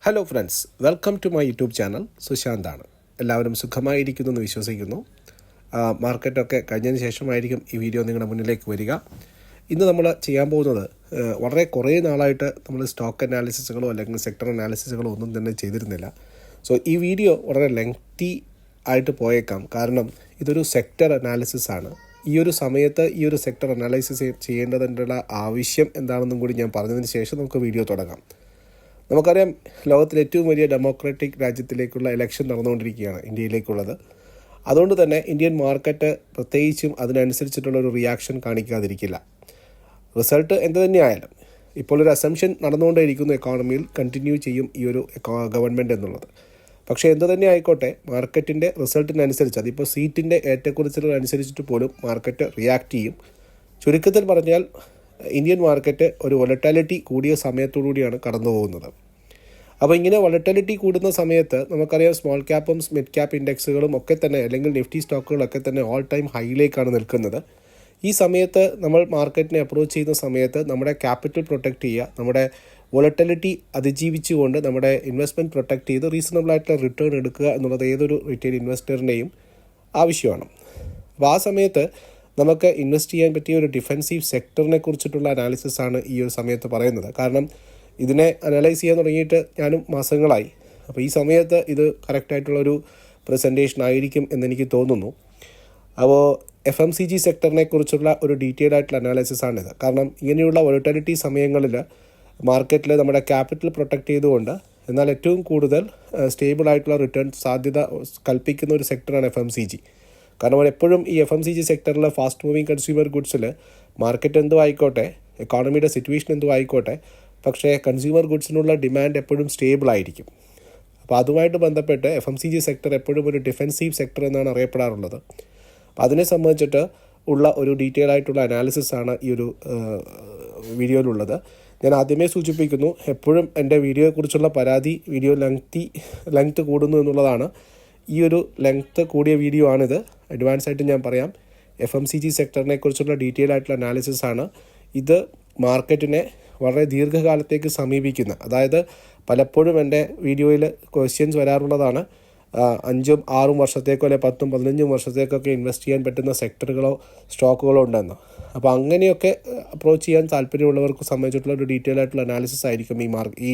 Hello friends, welcome to my YouTube channel. സുശാന്താണ്. എല്ലാവരും സുഖമായിരിക്കുന്നു എന്ന് വിശ്വസിക്കുന്നു. മാർക്കറ്റൊക്കെ കഴിഞ്ഞതിന് ശേഷമായിരിക്കും ഈ വീഡിയോ നിങ്ങളുടെ മുന്നിലേക്ക് വരിക. ഇന്ന് നമ്മൾ ചെയ്യാൻ പോകുന്നത് കുറേ നാളായിട്ട് നമ്മൾ സ്റ്റോക്ക് അനാലിസിസുകളോ അല്ലെങ്കിൽ സെക്ടർ അനാലിസിസുകളോ ഒന്നും തന്നെ ചെയ്തിരുന്നില്ല. സോ ഈ വീഡിയോ വളരെ ലെങ്തി ആയിട്ട് പോയേക്കാം. കാരണം ഇതൊരു സെക്ടർ അനാലിസിസ് ആണ്. ഈ ഒരു സമയത്ത് ഈ ഒരു സെക്ടർ അനാലിസിസ് ചെയ്യേണ്ടതിനുള്ള ആവശ്യം എന്താണെന്നും കൂടി ഞാൻ പറഞ്ഞതിന് ശേഷം നമുക്ക് വീഡിയോ തുടങ്ങാം. നമുക്കറിയാം, ലോകത്തിലെ ഏറ്റവും വലിയ ഡെമോക്രാറ്റിക് രാജ്യത്തിലേക്കുള്ള ഇലക്ഷൻ നടന്നുകൊണ്ടിരിക്കുകയാണ് ഇന്ത്യയിലേക്കുള്ളത്. അതുകൊണ്ട് തന്നെ ഇന്ത്യൻ മാർക്കറ്റ് പ്രത്യേകിച്ചും അതിനനുസരിച്ചിട്ടുള്ള ഒരു റിയാക്ഷൻ കാണിക്കാതിരിക്കില്ല. റിസൾട്ട് എന്ത് തന്നെയായാലും ഇപ്പോൾ ഒരു അസംഷൻ നടന്നുകൊണ്ടേയിരിക്കുന്നു, എക്കോണമിയിൽ കണ്ടിന്യൂ ചെയ്യും ഈ ഒരു ഗവൺമെൻറ് എന്നുള്ളത്. പക്ഷേ എന്ത് തന്നെ ആയിക്കോട്ടെ, മാർക്കറ്റിൻ്റെ റിസൾട്ടിനനുസരിച്ച്, അതിപ്പോൾ സീറ്റിൻ്റെ ഏറ്റക്കുറച്ചിലുകളനുസരിച്ചിട്ട് പോലും മാർക്കറ്റ് റിയാക്ട് ചെയ്യും. ചുരുക്കത്തിൽ പറഞ്ഞാൽ ഇന്ത്യൻ മാർക്കറ്റ് ഒരു വൊളറ്റാലിറ്റി കൂടിയ സമയത്തോടുകൂടിയാണ് കടന്നു പോകുന്നത്. അപ്പോൾ ഇങ്ങനെ വൊളറ്റാലിറ്റി കൂടുന്ന സമയത്ത് നമുക്കറിയാം, സ്മോൾ ക്യാപ്പും മിഡ് ക്യാപ്പ് ഇൻഡെക്സുകളും ഒക്കെ തന്നെ, അല്ലെങ്കിൽ നിഫ്റ്റി സ്റ്റോക്കുകളൊക്കെ തന്നെ ഓൾ ടൈം ഹൈയിലേക്കാണ് നിൽക്കുന്നത്. ഈ സമയത്ത് നമ്മൾ മാർക്കറ്റിനെ അപ്രോച്ച് ചെയ്യുന്ന സമയത്ത് നമ്മുടെ ക്യാപിറ്റൽ പ്രൊട്ടക്റ്റ് ചെയ്യുക, നമ്മുടെ വൊളറ്റാലിറ്റി അതിജീവിച്ചുകൊണ്ട് നമ്മുടെ ഇൻവെസ്റ്റ്മെൻറ്റ് പ്രൊട്ടക്റ്റ് ചെയ്ത് റീസണബിൾ ആയിട്ടുള്ള റിട്ടേൺ എടുക്കുക എന്നുള്ളത് ഏതൊരു റീറ്റെയിൽ ഇൻവെസ്റ്ററിൻ്റെയും ആവശ്യമാണ്. അപ്പോൾ ആ സമയത്ത് നമുക്ക് ഇൻവെസ്റ്റ് ചെയ്യാൻ പറ്റിയ ഒരു ഡിഫെൻസീവ് സെക്ടറിനെ കുറിച്ചിട്ടുള്ള അനാലിസിസാണ് ഈ ഒരു സമയത്ത് പറയുന്നത്. കാരണം ഇതിനെ അനലൈസ് ചെയ്യാൻ തുടങ്ങിയിട്ട് ഞാനും മാസങ്ങളായി. അപ്പോൾ ഈ സമയത്ത് ഇത് കറക്റ്റായിട്ടുള്ളൊരു പ്രസൻറ്റേഷൻ ആയിരിക്കും എന്നെനിക്ക് തോന്നുന്നു. അപ്പോൾ FMCG സെക്ടറിനെ കുറിച്ചുള്ള ഒരു ഡീറ്റെയിൽഡ് ആയിട്ടുള്ള അനാലിസിസാണിത്. കാരണം ഇങ്ങനെയുള്ള വൊളറ്റാലിറ്റി സമയങ്ങളിൽ മാർക്കറ്റിൽ നമ്മുടെ ക്യാപിറ്റൽ പ്രൊട്ടക്റ്റ് ചെയ്തുകൊണ്ട് എന്നാൽ ഏറ്റവും കൂടുതൽ സ്റ്റേബിൾ ആയിട്ടുള്ള റിട്ടേൺ സാധ്യത കൽപ്പിക്കുന്ന ഒരു സെക്ടറാണ് FMCG. കാരണം എപ്പോഴും ഈ FMCG സെക്ടറിൽ ഫാസ്റ്റ് മൂവിങ് കൺസ്യൂമർ ഗുഡ്സിൽ മാർക്കറ്റ് എന്തോ ആയിക്കോട്ടെ, എക്കോണമിയുടെ സിറ്റുവേഷൻ എന്തോ ആയിക്കോട്ടെ, പക്ഷേ കൺസ്യൂമർ ഗുഡ്സിനുള്ള ഡിമാൻഡ് എപ്പോഴും സ്റ്റേബിൾ ആയിരിക്കും. അപ്പോൾ അതുമായിട്ട് ബന്ധപ്പെട്ട് FMCG സെക്ടർ എപ്പോഴും ഒരു ഡിഫെൻസീവ് സെക്ടർ എന്നാണ് അറിയപ്പെടാറുള്ളത്. അപ്പോൾ അതിനെ സംബന്ധിച്ചിട്ട് ഉള്ള ഒരു ഡീറ്റെയിൽ ആയിട്ടുള്ള അനാലിസിസാണ് ഈ ഒരു വീഡിയോയിലുള്ളത്. ഞാൻ ആദ്യമേ സൂചിപ്പിക്കുന്നു, എപ്പോഴും എൻ്റെ വീഡിയോയെക്കുറിച്ചുള്ള പരാതി വീഡിയോ ലെങ്ത് കൂടുന്നു എന്നുള്ളതാണ്. ഈ ഒരു ലെങ്ത്ത് കൂടിയ വീഡിയോ ആണിത്. അഡ്വാൻസ് ആയിട്ട് ഞാൻ പറയാം, FMCG സെക്ടറിനെ കുറിച്ചുള്ള ഡീറ്റെയിൽ ആയിട്ടുള്ള അനാലിസിസ് ആണ് ഇത്. മാർക്കറ്റിനെ വളരെ ദീർഘകാലത്തേക്ക് സമീപിക്കുന്ന, അതായത് പലപ്പോഴും എൻ്റെ വീഡിയോയിൽ ക്വസ്റ്റ്യൻസ് വരാറുള്ളതാണ്, 5-6 വർഷത്തേക്കോ അല്ലെങ്കിൽ 10-15 വർഷത്തേക്കൊക്കെ ഇൻവെസ്റ്റ് ചെയ്യാൻ പറ്റുന്ന സെക്ടറുകളോ സ്റ്റോക്കുകളോ ഉണ്ടെന്ന്. അപ്പോൾ അങ്ങനെയൊക്കെ അപ്രോച്ച് ചെയ്യാൻ താല്പര്യമുള്ളവർക്ക് സംബന്ധിച്ചിട്ടുള്ള ഒരു ഡീറ്റെയിൽ ആയിട്ടുള്ള അനാലിസിസ് ആയിരിക്കും ഈ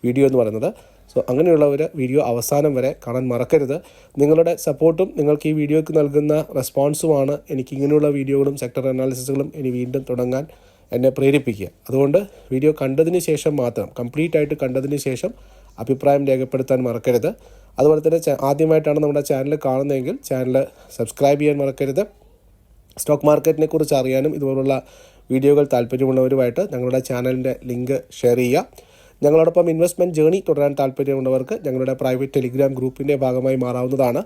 വീഡിയോ എന്ന് പറയുന്നത്. സോ അങ്ങനെയുള്ളവർ വീഡിയോ അവസാനം വരെ കാണാൻ മറക്കരുത്. നിങ്ങളുടെ സപ്പോർട്ടും നിങ്ങൾക്ക് ഈ വീഡിയോയ്ക്ക് നൽകുന്ന റെസ്പോൺസുമാണ് എനിക്ക് ഇങ്ങനെയുള്ള വീഡിയോകളും സെക്ടർ അനാലിസിസുകളും ഇനി വീണ്ടും തുടങ്ങാൻ എന്നെ പ്രേരിപ്പിക്കുക. അതുകൊണ്ട് വീഡിയോ കണ്ടതിന് ശേഷം മാത്രം, കംപ്ലീറ്റ് ആയിട്ട് കണ്ടതിന് ശേഷം അഭിപ്രായം രേഖപ്പെടുത്താൻ മറക്കരുത്. അതുപോലെ തന്നെ ആദ്യമായിട്ടാണ് നമ്മുടെ ചാനൽ കാണുന്നതെങ്കിൽ ചാനൽ സബ്സ്ക്രൈബ് ചെയ്യാൻ മറക്കരുത്. സ്റ്റോക്ക് മാർക്കറ്റിനെ കുറിച്ച് അറിയാനും ഇതുപോലുള്ള വീഡിയോകൾ താല്പര്യമുള്ളവരുമായിട്ട് ഞങ്ങളുടെ ചാനലിൻ്റെ ലിങ്ക് ഷെയർ ചെയ്യുക. ഞങ്ങളോടൊപ്പം ഇൻവെസ്റ്റ്മെൻറ്റ് ജേണി തുടരാൻ താല്പര്യമുള്ളവർക്ക് ഞങ്ങളുടെ പ്രൈവറ്റ് ടെലിഗ്രാം ഗ്രൂപ്പിൻ്റെ ഭാഗമായി മാറാവുന്നതാണ്.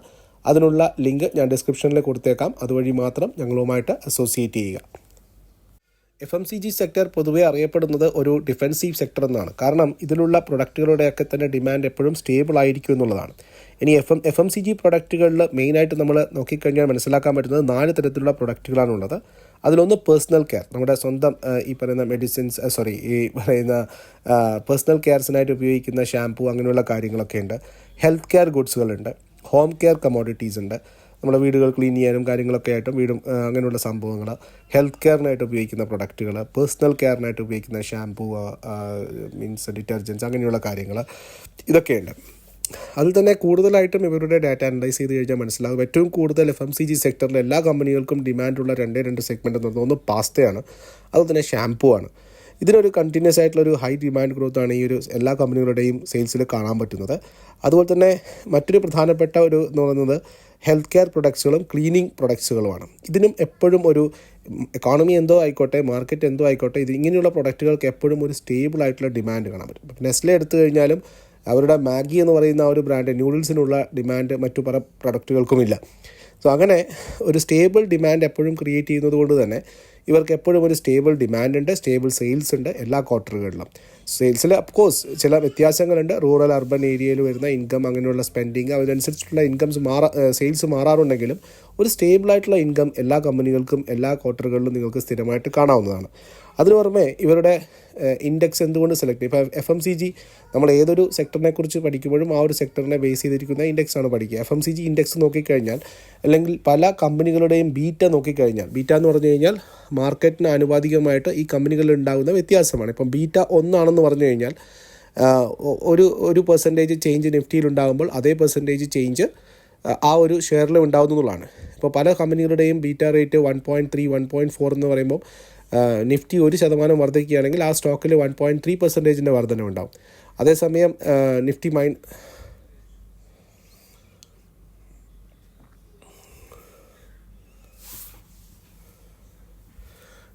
അതിനുള്ള ലിങ്ക് ഞാൻ ഡിസ്ക്രിപ്ഷനിൽ കൊടുത്തേക്കാം. അതുവഴി മാത്രം ഞങ്ങളുമായിട്ട് അസോസിയേറ്റ് ചെയ്യുക. FMCG സെക്ടർ പൊതുവേ അറിയപ്പെടുന്നത് ഒരു ഡിഫെൻസീവ് സെക്ടർ എന്നാണ്. കാരണം ഇതിലുള്ള പ്രൊഡക്റ്റുകളുടെയൊക്കെ തന്നെ ഡിമാൻഡ് എപ്പോഴും സ്റ്റേബിൾ ആയിരിക്കും എന്നുള്ളതാണ്. ഇനി FMCG പ്രൊഡക്റ്റുകളിൽ മെയിനായിട്ട് നമ്മൾ നോക്കിക്കഴിഞ്ഞാൽ മനസ്സിലാക്കാൻ പറ്റുന്നത് 4 തരത്തിലുള്ള പ്രൊഡക്റ്റുകളാണുള്ളത്. അതിലൊന്ന് പേഴ്സണൽ കെയർ, നമ്മുടെ സ്വന്തം ഈ പറയുന്ന പേഴ്സണൽ കെയർസിനായിട്ട് ഉപയോഗിക്കുന്ന ഷാംപൂ, അങ്ങനെയുള്ള കാര്യങ്ങളൊക്കെ ഉണ്ട്. ഹെൽത്ത് കെയർ ഗുഡ്സുകളുണ്ട്, ഹോം കെയർ കമോഡിറ്റീസ് ഉണ്ട്, നമ്മുടെ വീടുകൾ ക്ലീൻ ചെയ്യാനും കാര്യങ്ങളൊക്കെ ആയിട്ടും അങ്ങനെയുള്ള സംഭവങ്ങൾ, ഹെൽത്ത് കെയറിനായിട്ട് ഉപയോഗിക്കുന്ന പ്രൊഡക്റ്റുകൾ, പേഴ്സണൽ കെയറിനായിട്ട് ഉപയോഗിക്കുന്ന ഷാംപൂ, ഡിറ്റർജൻസ്, അങ്ങനെയുള്ള കാര്യങ്ങൾ ഇതൊക്കെയുണ്ട്. അതിൽ തന്നെ കൂടുതലായിട്ടും ഇവരുടെ ഡാറ്റ അനലൈസ് ചെയ്ത് കഴിഞ്ഞാൽ മനസ്സിലാകും, ഏറ്റവും കൂടുതൽ FMCG സെക്ടറിൽ എല്ലാ കമ്പനികൾക്കും ഡിമാൻഡുള്ള 2 സെഗ്മെൻറ്റ് എന്ന് പറയുന്നത് ഒന്ന് പാസ്തയാണ്, അതുപോലെ തന്നെ ഷാംപൂ ആണ്. ഇതിനൊരു കണ്ടിന്യൂസ് ആയിട്ടുള്ളൊരു ഹൈ ഡിമാൻഡ് ഗ്രോത്താണ് ഈ ഒരു എല്ലാ കമ്പനികളുടെയും സെയിൽസിൽ കാണാൻ പറ്റുന്നത്. അതുപോലെ തന്നെ മറ്റൊരു പ്രധാനപ്പെട്ട എന്ന് പറയുന്നത് ഹെൽത്ത് കെയർ പ്രൊഡക്ട്സുകളും ക്ലീനിങ് പ്രൊഡക്ട്സുകളുമാണ്. ഇതിനും എപ്പോഴും ഒരു എക്കോണമി എന്തോ ആയിക്കോട്ടെ, മാർക്കറ്റ് എന്തോ ആയിക്കോട്ടെ, ഇങ്ങനെയുള്ള പ്രൊഡക്റ്റുകൾക്ക് എപ്പോഴും ഒരു സ്റ്റേബിൾ ആയിട്ടുള്ള ഡിമാൻഡ് കാണാൻ പറ്റും. നെസ്ലെ എടുത്തു കഴിഞ്ഞാലും അവരുടെ മാഗി എന്ന് പറയുന്ന ആ ഒരു ബ്രാൻഡ് നൂഡിൽസിനുള്ള ഡിമാൻഡ് മറ്റു പല പ്രൊഡക്റ്റുകൾക്കുമില്ല. സോ അങ്ങനെ ഒരു സ്റ്റേബിൾ ഡിമാൻഡ് എപ്പോഴും ക്രിയേറ്റ് ചെയ്യുന്നത് കൊണ്ട് തന്നെ ഇവർക്ക് എപ്പോഴും ഒരു സ്റ്റേബിൾ ഡിമാൻഡ് ഉണ്ട്, സ്റ്റേബിൾ സെയിൽസ് ഉണ്ട് എല്ലാ ക്വാർട്ടറുകളിലും. സെയിൽസിൽ അഫ്കോഴ്സ് ചില വ്യത്യാസങ്ങളുണ്ട്. റൂറൽ അർബൻ ഏരിയയിൽ വരുന്ന ഇൻകം, അങ്ങനെയുള്ള സ്പെൻഡിങ്, അതിനനുസരിച്ചിട്ടുള്ള സെയിൽസ് മാറാറുണ്ടെങ്കിലും ഒരു സ്റ്റേബിളായിട്ടുള്ള ഇൻകം എല്ലാ കമ്പനികൾക്കും എല്ലാ ക്വാർട്ടറുകളിലും നിങ്ങൾക്ക് സ്ഥിരമായിട്ട് കാണാവുന്നതാണ്. അതിന് പുറമെ ഇവരുടെ ഇൻഡെക്സ് എന്തുകൊണ്ട് സെലക്ട് ചെയ്യും? ഇപ്പോൾ FMCG നമ്മൾ ഏതൊരു സെക്ടറിനെ കുറിച്ച് പഠിക്കുമ്പോഴും ആ ഒരു സെക്ടറിനെ ബേസ് ചെയ്തിരിക്കുന്ന ഇൻഡെക്സാണ് പഠിക്കുക. FMCG ഇൻഡെക്സ് നോക്കിക്കഴിഞ്ഞാൽ അല്ലെങ്കിൽ പല കമ്പനികളുടെയും ബീറ്റ നോക്കിക്കഴിഞ്ഞാൽ, ബീറ്റ എന്ന് പറഞ്ഞു കഴിഞ്ഞാൽ മാർക്കറ്റിന് ആനുപാതികമായിട്ട് ഈ കമ്പനികളിൽ ഉണ്ടാകുന്ന വ്യത്യാസമാണ്. ഇപ്പം ബീറ്റ 1 പറഞ്ഞു കഴിഞ്ഞാൽ ഒരു പെർസെൻറ്റേജ് ചേഞ്ച് നിഫ്റ്റിയിൽ ഉണ്ടാകുമ്പോൾ അതേ പെർസെൻറ്റേജ് ചേഞ്ച് ആ ഒരു ഷെയറിൽ ഉണ്ടാകുന്നതാണ്. ഇപ്പോൾ പല കമ്പനികളുടെയും ബീറ്റ റേറ്റ് 1.3, 1.4 എന്ന് പറയുമ്പോൾ നിഫ്റ്റി 1% വർദ്ധിക്കുകയാണെങ്കിൽ ആ സ്റ്റോക്കിൽ 1.3% വർധനവുണ്ടാവും. അതേസമയം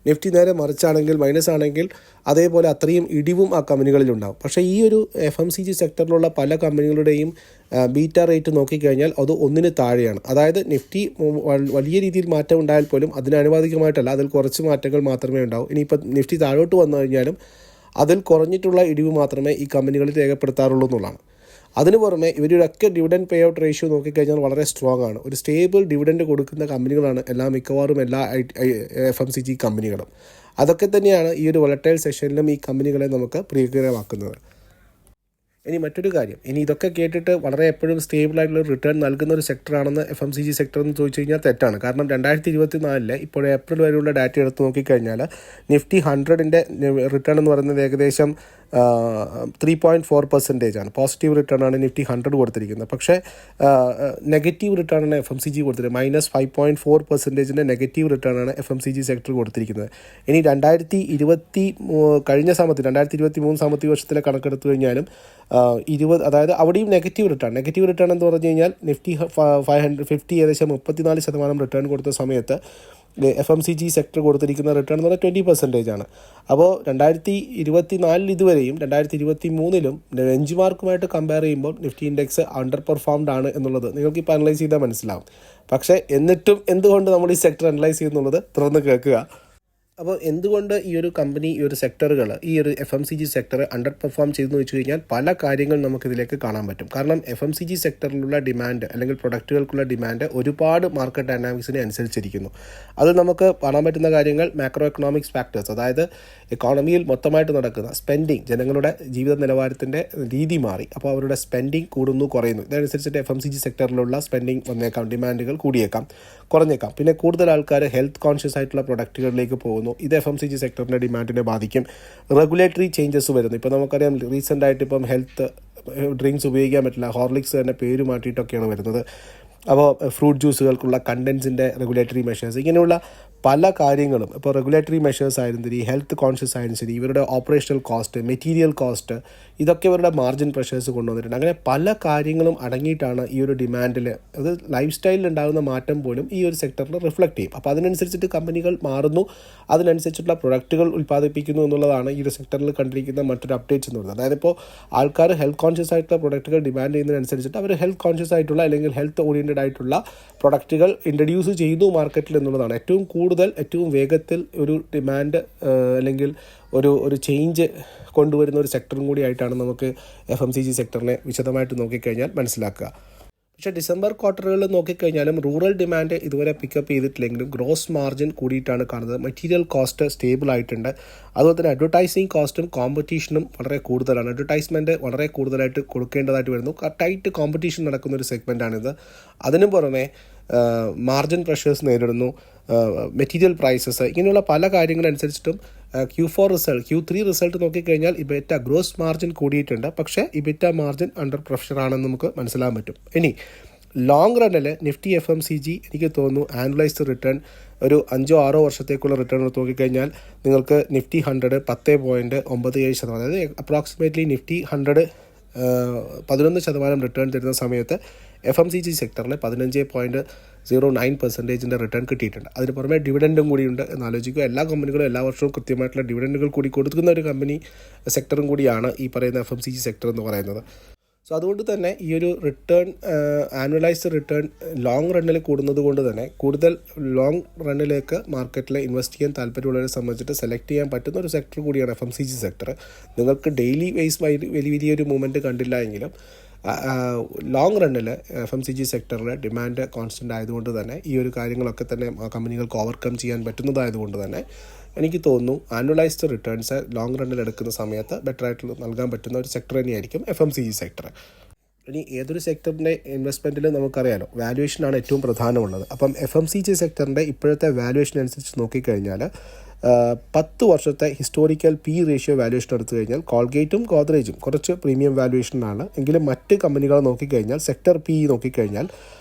നിഫ്റ്റി നേരെ മറിച്ചാണെങ്കിൽ, മൈനസ് ആണെങ്കിൽ അതേപോലെ അത്രയും ഇടിവും ആ കമ്പനികളിലുണ്ടാകും. പക്ഷേ ഈ ഒരു FMCG സെക്ടറിലുള്ള പല കമ്പനികളുടെയും ബീറ്റ റേറ്റ് നോക്കിക്കഴിഞ്ഞാൽ അത് 1 താഴെയാണ്. അതായത് നിഫ്റ്റി വലിയ രീതിയിൽ മാറ്റം ഉണ്ടായാൽ പോലും അതിനനുപാതികമായിട്ടല്ല, അതിൽ കുറച്ച് മാറ്റങ്ങൾ മാത്രമേ ഉണ്ടാവൂ. ഇനിയിപ്പോൾ നിഫ്റ്റി താഴോട്ട് വന്നു കഴിഞ്ഞാലും അതിൽ കുറഞ്ഞിട്ടുള്ള ഇടിവ് മാത്രമേ ഈ കമ്പനികളിൽ രേഖപ്പെടുത്താറുള്ളൂ എന്നുള്ളതാണ്. അതിന് പുറമെ ഇവരുടെയൊക്കെ ഡിവിഡൻഡ് പേ ഔട്ട് റേഷ്യോ നോക്കിക്കഴിഞ്ഞാൽ വളരെ സ്ട്രോങ് ആണ്. ഒരു സ്റ്റേബിൾ ഡിവിഡൻഡ് കൊടുക്കുന്ന കമ്പനികളാണ് മിക്കവാറും എല്ലാ FMCG കമ്പനികളും. അതൊക്കെ തന്നെയാണ് ഈ ഒരു വോളറ്റൈൽ സെഷനിലും ഈ കമ്പനികളെ നമുക്ക് പ്രിയകരമാക്കുന്നത്. ഇനി മറ്റൊരു കാര്യം, ഇതൊക്കെ കേട്ടിട്ട് വളരെ എപ്പോഴും സ്റ്റേബിളായിട്ടുള്ള റിട്ടേൺ നൽകുന്ന ഒരു സെക്ടറാണെന്ന് FMCG സെക്ടർ എന്ന് ചോദിച്ചു കഴിഞ്ഞാൽ തെറ്റാണ്. കാരണം 2024 ഇപ്പോൾ ഏപ്രിൽ വരെയുള്ള ഡാറ്റ എടുത്ത് നോക്കിക്കഴിഞ്ഞാൽ നിഫ്റ്റി 100ൻ്റെ റിട്ടേൺ എന്ന് പറയുന്നത് ഏകദേശം 3.4% ആണ്. പോസിറ്റീവ് റിട്ടേൺ ആണ് നിഫ്റ്റി 100 കൊടുത്തിരിക്കുന്നത്. പക്ഷേ നെഗറ്റീവ് റിട്ടേൺ ആണ് FMCG കൊടുത്തിരിക്കുന്നത്. -5.4% നെഗറ്റീവ് റിട്ടേൺ ആണ് FMCG സെക്ടർ കൊടുത്തിരിക്കുന്നത്. ഇനി 2023 സാമ്പത്തിക വർഷത്തിലെ കണക്കെടുത്തു കഴിഞ്ഞാലും അതായത് അവിടെയും നെഗറ്റീവ് റിട്ടേൺ എന്ന് പറഞ്ഞു കഴിഞ്ഞാൽ നിഫ്റ്റി 550 ഏകദേശം 34% റിട്ടേൺ കൊടുത്ത സമയത്ത് FMCG സെക്ടർ കൊടുത്തിരിക്കുന്ന റിട്ടേൺ എന്ന് പറഞ്ഞാൽ 20% ആണ്. അപ്പോൾ 2024 ഇതുവരെയും 2023 ബെഞ്ച് മാർക്കുമായിട്ട് കമ്പയർ ചെയ്യുമ്പോൾ നിഫ്റ്റി ഇൻഡെക്സ് അണ്ടർ പെർഫോംഡ് ആണ് എന്നുള്ളത് നിങ്ങൾക്ക് ഇപ്പോൾ അനലൈസ് ചെയ്താൽ മനസ്സിലാവും. പക്ഷേ എന്നിട്ടും എന്തുകൊണ്ട് നമ്മൾ ഈ സെക്ടർ അനലൈസ് ചെയ്യുന്നുള്ളത് തുറന്ന് കേൾക്കുക. അപ്പോൾ എന്തുകൊണ്ട് ഈ ഒരു കമ്പനി, ഈ ഒരു സെക്ടറുകൾ, ഈ ഒരു FMCG സെക്ടർ അണ്ടർ പെർഫോം ചെയ്തെന്ന് വെച്ച് കഴിഞ്ഞാൽ പല കാര്യങ്ങൾ നമുക്കിതിലേക്ക് കാണാൻ പറ്റും. കാരണം FMCG സെക്ടറിലുള്ള ഡിമാൻഡ് അല്ലെങ്കിൽ പ്രൊഡക്റ്റുകൾക്കുള്ള ഡിമാൻഡ് ഒരുപാട് മാർക്കറ്റ് ഡൈനാമിക്സിനെ അനുസരിച്ചിരിക്കുന്നു. അത് നമുക്ക് കാണാൻ പറ്റുന്ന കാര്യങ്ങൾ മാക്രോ എക്കണോമിക്സ് ഫാക്ടേഴ്സ്, അതായത് എക്കോണമിയിൽ മൊത്തമായിട്ട് നടക്കുന്ന സ്പെൻഡിങ്, ജനങ്ങളുടെ ജീവിത നിലവാരത്തിൻ്റെ രീതി മാറി. അപ്പോൾ അവരുടെ സ്പെൻഡിങ് കൂടുന്നു, കുറയുന്നു. ഇതനുസരിച്ചിട്ട് FMCG സെക്ടറിലുള്ള സ്പെൻഡിങ് വന്നേക്കാം, ഡിമാൻഡുകൾ കൂടിയേക്കാം, കുറഞ്ഞേക്കാം. പിന്നെ കൂടുതൽ ആൾക്കാർ ഹെൽത്ത് കോൺഷ്യസ് ആയിട്ടുള്ള പ്രൊഡക്റ്റുകളിലേക്ക് പോകുന്നു. ഇത് FMCG സെക്ടറിൻ്റെ ഡിമാൻഡിനെ ബാധിക്കും. റെഗുലേറ്ററി ചേഞ്ചസ് വരുന്നു. ഇപ്പോൾ നമുക്കറിയാം റീസെൻ്റ് ആയിട്ട് ഇപ്പം ഹെൽത്ത് ഡ്രിങ്ക്സ് ഉപയോഗിക്കാൻ പറ്റില്ല, ഹോർലിക്സ് തന്നെ പേര് മാറ്റിയിട്ടൊക്കെയാണ് വരുന്നത്. അപ്പോൾ ഫ്രൂട്ട് ജ്യൂസുകൾക്കുള്ള കണ്ടൻസിൻ്റെ റെഗുലേറ്ററി മെഷേഴ്സ്, ഇങ്ങനെയുള്ള പല കാര്യങ്ങളും. ഇപ്പോൾ റെഗുലേറ്ററി മെഷേഴ്സ് ആയാലും ശരി, ഹെൽത്ത് കോൺഷ്യസ് ആയാലും ശരി, ഇവരുടെ ഓപ്പറേഷണൽ കോസ്റ്റ്, മെറ്റീരിയൽ കോസ്റ്റ്, ഇതൊക്കെ ഇവരുടെ മാർജിൻ പ്രഷേഴ്സ് കൊണ്ടുവന്നിട്ടുണ്ട്. അങ്ങനെ പല കാര്യങ്ങളും അടങ്ങിയിട്ടാണ് ഈ ഒരു ഡിമാൻഡിൽ, അത് ലൈഫ് സ്റ്റൈലിൽ ഉണ്ടാകുന്ന മാറ്റം പോലും ഈ ഒരു സെക്ടറിൽ റിഫ്ലക്റ്റ് ചെയ്യും. അപ്പോൾ അതിനനുസരിച്ചിട്ട് കമ്പനികൾ മാറുന്നു, അതിനനുസരിച്ചിട്ടുള്ള പ്രൊഡക്റ്റുകൾ ഉൽപ്പാദിപ്പിക്കുന്നു എന്നുള്ളതാണ് ഈ ഒരു സെക്ടറിൽ കണ്ടിരിക്കുന്ന മറ്റൊരു അപ്ഡേറ്റ്സ് എന്ന് പറയുന്നത്. അതായത് ഇപ്പോൾ ആൾക്കാർ ഹെൽത്ത് കോൺഷ്യസ് ആയിട്ടുള്ള പ്രൊഡക്റ്റുകൾ ഡിമാൻഡ് ചെയ്യുന്നതിനനുസരിച്ചിട്ട് അവർ ഹെൽത്ത് കോൺഷ്യസ് ആയിട്ടുള്ള അല്ലെങ്കിൽ ഹെൽത്ത് ഓറിയൻറ്റഡ് ആയിട്ടുള്ള പ്രൊഡക്റ്റുകൾ ഇൻട്രൊഡ്യൂസ് ചെയ്തു മാർക്കറ്റിൽ എന്നുള്ളതാണ്. ഏറ്റവും വേഗത്തിൽ ഒരു ഡിമാൻഡ് അല്ലെങ്കിൽ ഒരു ചേഞ്ച് കൊണ്ടുവരുന്ന ഒരു സെക്ടറും കൂടി ആയിട്ടാണ് നമുക്ക് FMCG സെക്ടറിനെ വിശദമായിട്ട് നോക്കിക്കഴിഞ്ഞാൽ മനസ്സിലാക്കുക. പക്ഷേ ഡിസംബർ ക്വാർട്ടറുകളിൽ നോക്കിക്കഴിഞ്ഞാലും റൂറൽ ഡിമാൻഡ് ഇതുവരെ പിക്കപ്പ് ചെയ്തിട്ടില്ലെങ്കിലും ഗ്രോസ് മാർജിൻ കൂടിയിട്ടാണ് കാണുന്നത്. മെറ്റീരിയൽ കോസ്റ്റ് സ്റ്റേബിൾ ആയിട്ടുണ്ട്. അതുപോലെ തന്നെ അഡ്വർടൈസിങ് കോസ്റ്റും കോമ്പറ്റീഷനും വളരെ കൂടുതലാണ്. അഡ്വർടൈസ്മെൻറ്റ് വളരെ കൂടുതലായിട്ട് കൊടുക്കേണ്ടതായിട്ട് വരുന്നു. ടൈറ്റ് കോമ്പറ്റീഷൻ നടക്കുന്ന ഒരു സെഗ്മെൻറ്റാണിത്. അതിനു പുറമെ മാർജിൻ പ്രഷേഴ്സ് നേരിടുന്നു, മെറ്റീരിയൽ പ്രൈസസ്, ഇങ്ങനെയുള്ള പല കാര്യങ്ങളനുസരിച്ചിട്ടും Q3 റിസൾട്ട് നോക്കിക്കഴിഞ്ഞാൽ ഇബിറ്റ ഗ്രോസ് മാർജിൻ കൂടിയിട്ടുണ്ട്. പക്ഷേ ഇബിറ്റ മാർജിൻ അണ്ടർ പ്രഷറാണെന്ന് നമുക്ക് മനസ്സിലാക്കാൻ പറ്റും. ഇനി ലോങ് റണ്ണിൽ നിഫ്റ്റി FMCG എനിക്ക് തോന്നുന്നു ആനുവലൈസ്ഡ് റിട്ടേൺ ഒരു 5-6 വർഷത്തേക്കുള്ള റിട്ടേൺ നോക്കിക്കഴിഞ്ഞാൽ നിങ്ങൾക്ക് നിഫ്റ്റി 100 10.97%, അതായത് അപ്രോക്സിമേറ്റ്ലി നിഫ്റ്റി 100 11% റിട്ടേൺ തരുന്ന സമയത്ത് FMCG സെക്ടറിന് 15.09% റിട്ടേൺ കിട്ടിയിട്ടുണ്ട്. അതിന് പുറമെ ഡിവിഡൻഡും കൂടിയുണ്ട് എന്നാലോചിക്കുക. എല്ലാ കമ്പനികളും എല്ലാ വർഷവും കൃത്യമായിട്ടുള്ള ഡിവിഡൻഡുകൾ കൂടി കൊടുക്കുന്ന ഒരു കമ്പനി സെക്ടറും കൂടിയാണ് ഈ പറയുന്ന FMCG സെക്ടർ എന്ന് പറയുന്നത്. സോ അതുകൊണ്ട് തന്നെ ഈ ഒരു റിട്ടേൺ, ആനുവലൈസ്ഡ് റിട്ടേൺ ലോങ് റണ്ണിൽ കൂടുന്നത് കൊണ്ട് തന്നെ കൂടുതൽ ലോങ് റണ്ണിലേക്ക് മാർക്കറ്റിൽ ഇൻവെസ്റ്റ് ചെയ്യാൻ താല്പര്യമുള്ളവരെ സംബന്ധിച്ചിട്ട് സെലക്ട് ചെയ്യാൻ പറ്റുന്ന ഒരു സെക്ടർ കൂടിയാണ് FMCG സെക്ടർ. നിങ്ങൾക്ക് ഡെയിലി വൈസ് വലിയൊരു മൂവ്മെൻറ്റ് കണ്ടില്ല എങ്കിലും ലോങ് റണ്ണിൽ FMCG സെക്ടറിൽ ഡിമാൻഡ് കോൺസ്റ്റൻ്റ് ആയതുകൊണ്ട് തന്നെ ഈ ഒരു കാര്യങ്ങളൊക്കെ തന്നെ കമ്പനികൾക്ക് ഓവർകം ചെയ്യാൻ പറ്റുന്നതായതുകൊണ്ട് തന്നെ എനിക്ക് തോന്നുന്നു ആനുവലൈസ്ഡ് റിട്ടേൺസ് ലോങ് റണ്ണിൽ എടുക്കുന്ന സമയത്ത് ബെറ്ററായിട്ട് നൽകാൻ പറ്റുന്ന ഒരു സെക്ടർ തന്നെയായിരിക്കും FMCG സെക്ടർ. ഇനി ഏതൊരു സെക്ടറിൻ്റെ ഇൻവെസ്റ്റ്മെൻറ്റിൽ നമുക്കറിയാലോ വാല്യുവേഷനാണ് ഏറ്റവും പ്രധാനമുള്ളത്. അപ്പം FMCG സെക്ടറിൻ്റെ ഇപ്പോഴത്തെ വാല്യുവേഷൻ അനുസരിച്ച് നോക്കിക്കഴിഞ്ഞാൽ 10 വർഷത്തെ ഹിസ്റ്റോറിക്കൽ PE വാല്യുവേഷൻ എടുത്തു കഴിഞ്ഞാൽ കോൾഗേറ്റും ഗോദ്രേജും കുറച്ച് പ്രീമിയം വാല്യുവേഷനാണ്. എങ്കിലും മറ്റ് കമ്പനികളെ നോക്കിക്കഴിഞ്ഞാൽ സെക്ടർ PE നോക്കിക്കഴിഞ്ഞാൽ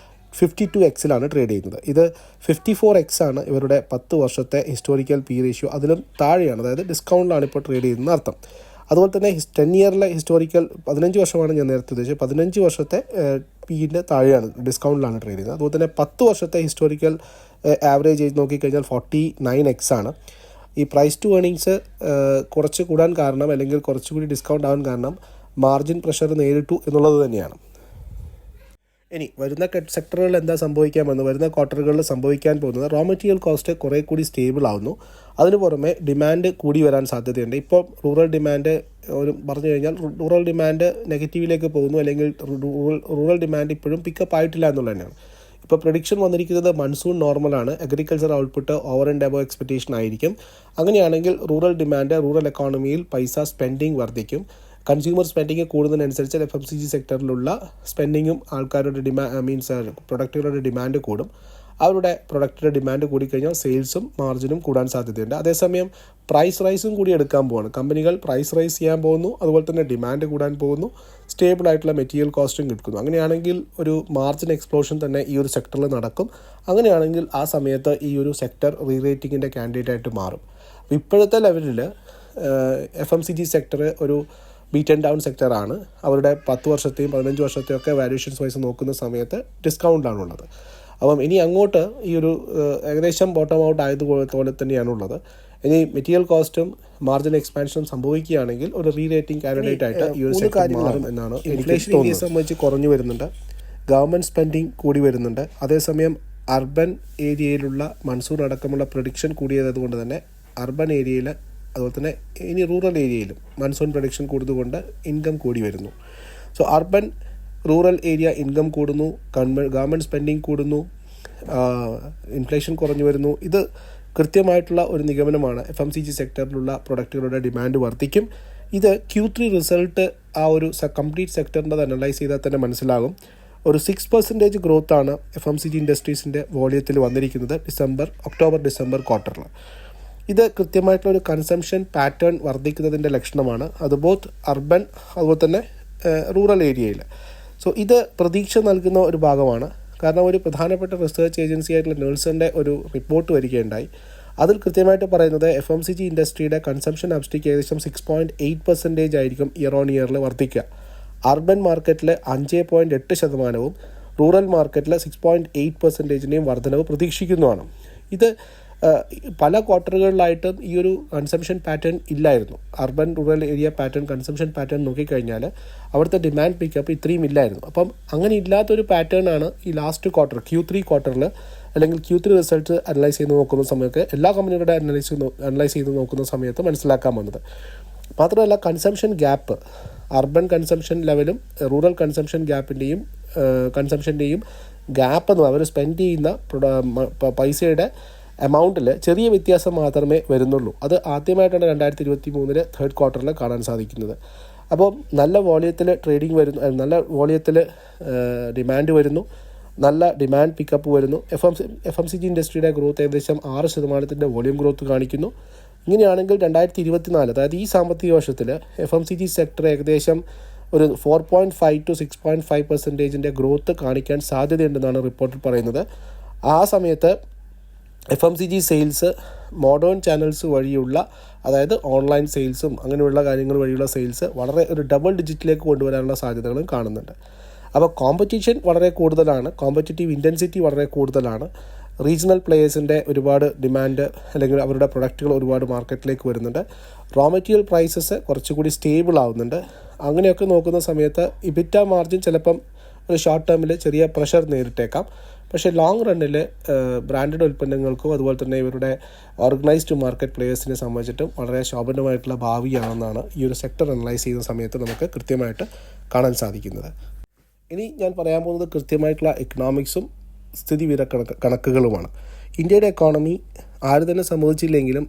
52x ട്രേഡ് ചെയ്യുന്നത്. ഇത് 54x ആണ് ഇവരുടെ 10 വർഷത്തെ ഹിസ്റ്റോറിക്കൽ PE. അതിലും താഴെയാണ്, അതായത് ഡിസ്കൗണ്ടിലാണ് ഇപ്പോൾ ട്രേഡ് ചെയ്യുന്നത് അർത്ഥം. അതുപോലെ തന്നെ 10 ഇയറിലെ ഹിസ്റ്റോറിക്കൽ 15 വർഷമാണ് ഞാൻ നേരത്തെ ഉദ്ദേശിച്ചത്. 15 വർഷത്തെ PE താഴെയാണ്, ഡിസ്കൗണ്ടിലാണ് ട്രേഡ് ചെയ്യുന്നത്. അതുപോലെ തന്നെ 10 വർഷത്തെ ഹിസ്റ്റോറിക്കൽ ആവറേജ് ചെയ്ത് നോക്കിക്കഴിഞ്ഞാൽ 49x ആണ്. ഈ പ്രൈസ് ടു ഏർണിങ്സ് കുറച്ച് കൂടാൻ കാരണം, അല്ലെങ്കിൽ കുറച്ചുകൂടി ഡിസ്കൗണ്ട് ആവാൻ കാരണം മാർജിൻ പ്രഷർ നേരിട്ടു എന്നുള്ളത് തന്നെയാണ്. ഇനി വരുന്ന സെക്ടറുകളിൽ എന്താ സംഭവിക്കാമെന്ന്, വരുന്ന ക്വാർട്ടറുകളിൽ സംഭവിക്കാൻ പോകുന്നത് റോ മെറ്റീരിയൽ കോസ്റ്റ് കുറേ കൂടി സ്റ്റേബിൾ ആവുന്നു. അതിന് പുറമെ ഡിമാൻഡ് കൂടി വരാൻ സാധ്യതയുണ്ട്. ഇപ്പോൾ റൂറൽ ഡിമാൻഡ് പറഞ്ഞു കഴിഞ്ഞാൽ റൂറൽ ഡിമാൻഡ് നെഗറ്റീവിലേക്ക് പോകുന്നു, അല്ലെങ്കിൽ റൂറൽ ഡിമാൻഡ് ഇപ്പോഴും പിക്കപ്പ് ആയിട്ടില്ല എന്നുള്ളത് തന്നെയാണ്. ഇപ്പോൾ പ്രഡിക്ഷൻ വന്നിരിക്കുന്നത് മൺസൂൺ നോർമലാണ്, agriculture output over and above expectation ആയിരിക്കും. അങ്ങനെയാണെങ്കിൽ റൂറൽ ഡിമാൻഡ്, റൂറൽ എക്കോണമിയിൽ പൈസ സ്പെൻഡിങ് വർദ്ധിക്കും. കൺസ്യൂമർ സ്പെൻഡിങ് കൂടുന്നതിനനുസരിച്ച് FMCG സെക്ടറിലുള്ള സ്പെൻഡിങ്ങും ആൾക്കാരുടെ പ്രൊഡക്റ്റുകളുടെ ഡിമാൻഡ് കൂടും. അവരുടെ പ്രൊഡക്റ്റിൻ്റെ ഡിമാൻഡ് കൂടിക്കഴിഞ്ഞാൽ സെയിൽസും മാർജിനും കൂടാൻ സാധ്യതയുണ്ട്. അതേസമയം പ്രൈസ് റൈസും കൂടി എടുക്കാൻ പോവാണ്. കമ്പനികൾ പ്രൈസ് റൈസ് ചെയ്യാൻ പോകുന്നു, അതുപോലെ തന്നെ ഡിമാൻഡ് കൂടാൻ പോകുന്നു, സ്റ്റേബിൾ ആയിട്ടുള്ള മെറ്റീരിയൽ കോസ്റ്റും കിട്ടുന്നു. അങ്ങനെയാണെങ്കിൽ ഒരു മാർജിൻ എക്സ്പ്ലോഷൻ തന്നെ ഈ ഒരു സെക്ടറിൽ നടക്കും. അങ്ങനെയാണെങ്കിൽ ആ സമയത്ത് ഈ ഒരു സെക്ടർ റീറേറ്റിങ്ങിൻ്റെ കാൻഡിഡേറ്റ് ആയിട്ട് മാറും. അപ്പോൾ ഇപ്പോഴത്തെ ലെവലിൽ FMCG സെക്ടർ ഒരു ബീറ്റ് ആൻഡ് ഡൗൺ സെക്ടറാണ്. അവരുടെ 10 വർഷത്തെയും 15 വർഷത്തെയും ഒക്കെ വാല്യൂഷൻസ് വൈസ് നോക്കുന്ന സമയത്ത് ഡിസ്കൗണ്ടാണുള്ളത്. അപ്പം ഇനി അങ്ങോട്ട് ഈ ഒരു ഏകദേശം ബോട്ടം ഔട്ട് ആയതുപോലെ തന്നെയാണുള്ളത്. ഇനി മെറ്റീരിയൽ കോസ്റ്റും മാർജിൻ എക്സ്പാൻഷനും സംഭവിക്കുകയാണെങ്കിൽ ഒരു റീ റേറ്റിംഗ് കാൻഡിഡേറ്റ് ആയിട്ട് ഈ ഒരു സെക്ടർ മാറും എന്നാണ് ഇൻഫ്ലേഷൻ ഇന്ത്യയെ സംബന്ധിച്ച് കുറഞ്ഞു വരുന്നുണ്ട്, ഗവൺമെൻറ് സ്പെൻഡിങ് കൂടി വരുന്നുണ്ട്. അതേസമയം അർബൻ ഏരിയയിലുള്ള മൺസൂൺ അടക്കമുള്ള പ്രഡിക്ഷൻ കൂടിയതുകൊണ്ട് തന്നെ അർബൻ ഏരിയയിൽ, അതുപോലെ തന്നെ ഇനി റൂറൽ ഏരിയയിലും മൺസൂൺ പ്രഡിക്ഷൻ കൂടുന്നതുകൊണ്ട് ഇൻകം കൂടി വരുന്നു. So urban rural area income കൂടുന്നു, ഗവൺമെൻറ് സ്പെൻഡിങ് കൂടുന്നു, ഇൻഫ്ലേഷൻ കുറഞ്ഞു വരുന്നു. ഇത് കൃത്യമായിട്ടുള്ള ഒരു നിഗമനമാണ്. FMCG സെക്ടറിലുള്ള പ്രൊഡക്റ്റുകളുടെ ഡിമാൻഡ് വർദ്ധിക്കും. ഇത് Q3 റിസൾട്ട് ആ ഒരു കംപ്ലീറ്റ് സെക്ടറിൻ്റെ അനലൈസ് ചെയ്താൽ തന്നെ മനസ്സിലാകും. ഒരു 6% ഗ്രോത്താണ് FMCG ഇൻഡസ്ട്രീസിൻ്റെ വോളിയത്തിൽ വന്നിരിക്കുന്നത് ഒക്ടോബർ ഡിസംബർ ക്വാർട്ടറിൽ. ഇത് കൃത്യമായിട്ടുള്ള ഒരു കൺസംഷൻ പാറ്റേൺ വർദ്ധിക്കുന്നതിൻ്റെ ലക്ഷണമാണ്. അത് ബോത്ത് അർബൻ അതുപോലെ തന്നെ റൂറൽ ഏരിയയിൽ. സോ ഇത് പ്രതീക്ഷ നൽകുന്ന ഒരു ഭാഗമാണ്. കാരണം ഒരു പ്രധാനപ്പെട്ട റിസർച്ച് ഏജൻസി ആയിട്ടുള്ള നേഴ്സറിൻ്റെ ഒരു റിപ്പോർട്ട് വരികയുണ്ടായി. അതിൽ കൃത്യമായിട്ട് പറയുന്നത് FMCG ഇൻഡസ്ട്രിയുടെ കൺസംഷൻ അപ്സ്റ്റിക്ക് ഏകദേശം 6.8% ആയിരിക്കും ഇയർ ഓൺ ഇയറിൽ വർദ്ധിക്കുക. അർബൻ മാർക്കറ്റിൽ 5.8%, റൂറൽ മാർക്കറ്റിൽ 6.8% വർധനവ് പ്രതീക്ഷിക്കുന്നതാണ്. ഇത് പല ക്വാർട്ടറുകളിലായിട്ടും ഈ ഒരു കൺസംഷൻ പാറ്റേൺ ഇല്ലായിരുന്നു. Urban rural area consumption pattern നോക്കിക്കഴിഞ്ഞാൽ അവിടുത്തെ ഡിമാൻഡ് പിക്കപ്പ് ഇത്രയും ഇല്ലായിരുന്നു. അപ്പം അങ്ങനെ ഇല്ലാത്തൊരു പാറ്റേൺ ആണ് ഈ ലാസ്റ്റ് ക്വാർട്ടർ Q3 ക്വാർട്ടറിൽ, അല്ലെങ്കിൽ Q3 റിസൾട്ട് അനലൈസ് ചെയ്ത് നോക്കുന്ന സമയത്ത് എല്ലാ കമ്പനികളുടെ അനലൈസ് ചെയ്ത് നോക്കുന്ന സമയത്ത് മനസ്സിലാക്കാൻ വന്നത്. മാത്രമല്ല കൺസംഷൻ ഗ്യാപ്പ്, അർബൻ കൺസംഷൻ ലെവലും റൂറൽ കൺസംഷൻ കൺസംഷൻ്റെയും ഗ്യാപ്പ് എന്ന് അവർ സ്പെൻഡ് ചെയ്യുന്ന പൈസയുടെ എമൗണ്ടിൽ ചെറിയ വ്യത്യാസം മാത്രമേ വരുന്നുള്ളൂ. അത് ആദ്യമായിട്ടാണ് 2023 തേർഡ് ക്വാർട്ടറിൽ കാണാൻ സാധിക്കുന്നത്. അപ്പോൾ നല്ല വോളിയത്തിൽ ട്രേഡിംഗ് വരുന്നു, നല്ല വോളിയത്തിൽ ഡിമാൻഡ് വരുന്നു, നല്ല ഡിമാൻഡ് പിക്കപ്പ് വരുന്നു. FMCG ഇൻഡസ്ട്രിയുടെ ഗ്രോത്ത് ഏകദേശം 6% വോളിയം ഗ്രോത്ത് കാണിക്കുന്നു. ഇങ്ങനെയാണെങ്കിൽ 2024, അതായത് ഈ സാമ്പത്തിക വർഷത്തിൽ FMCG സെക്ടർ ഏകദേശം ഒരു 4.5 to 6.5% ഗ്രോത്ത് കാണിക്കാൻ സാധ്യതയുണ്ടെന്നാണ് റിപ്പോർട്ടിൽ പറയുന്നത്. ആ സമയത്ത് FMCG സെയിൽസ് മോഡേൺ ചാനൽസ് വഴിയുള്ള, അതായത് ഓൺലൈൻ സെയിൽസും അങ്ങനെയുള്ള കാര്യങ്ങൾ വഴിയുള്ള സെയിൽസ് വളരെ ഒരു ഡബിൾ ഡിജിറ്റിലേക്ക് കൊണ്ടുവരാനുള്ള സാധ്യതകളും കാണുന്നുണ്ട്. അപ്പോൾ കോമ്പറ്റീഷൻ വളരെ കൂടുതലാണ്, കോമ്പറ്റീറ്റീവ് ഇൻറ്റൻസിറ്റി വളരെ കൂടുതലാണ്. റീജിയണൽ പ്ലേയേഴ്സിൻ്റെ ഒരുപാട് ഡിമാൻഡ് അല്ലെങ്കിൽ അവരുടെ പ്രൊഡക്റ്റുകൾ ഒരുപാട് മാർക്കറ്റിലേക്ക് വരുന്നുണ്ട്. റോ മെറ്റീരിയൽ പ്രൈസസ് കുറച്ചുകൂടി സ്റ്റേബിൾ ആവുന്നുണ്ട്. അങ്ങനെയൊക്കെ നോക്കുന്ന സമയത്ത് ഇബിറ്റ മാർജിൻ ചിലപ്പം ഒരു ഷോർട്ട് ടേമിൽ ചെറിയ പ്രഷർ നേരിട്ടേക്കാം. പക്ഷേ ലോങ് റണ്ണിൽ ബ്രാൻഡഡ് ഉൽപ്പന്നങ്ങൾക്കും അതുപോലെ തന്നെ ഇവരുടെ ഓർഗനൈസ്ഡ് മാർക്കറ്റ് പ്ലേയേഴ്സിനെ സംബന്ധിച്ചിട്ടും വളരെ ശോഭനമായിട്ടുള്ള ഭാവിയാണെന്നാണ് ഈ ഒരു സെക്ടർ അനലൈസ് ചെയ്യുന്ന സമയത്ത് നമുക്ക് കൃത്യമായിട്ട് കാണാൻ സാധിക്കുന്നത്. ഇനി ഞാൻ പറയാൻ പോകുന്നത് കൃത്യമായിട്ടുള്ള എക്കണോമിക്സും സ്ഥിതിവിവര കണക്കുകളുമാണ്. ഇന്ത്യയുടെ എക്കോണമി ആര് തന്നെ സമ്മതിച്ചില്ലെങ്കിലും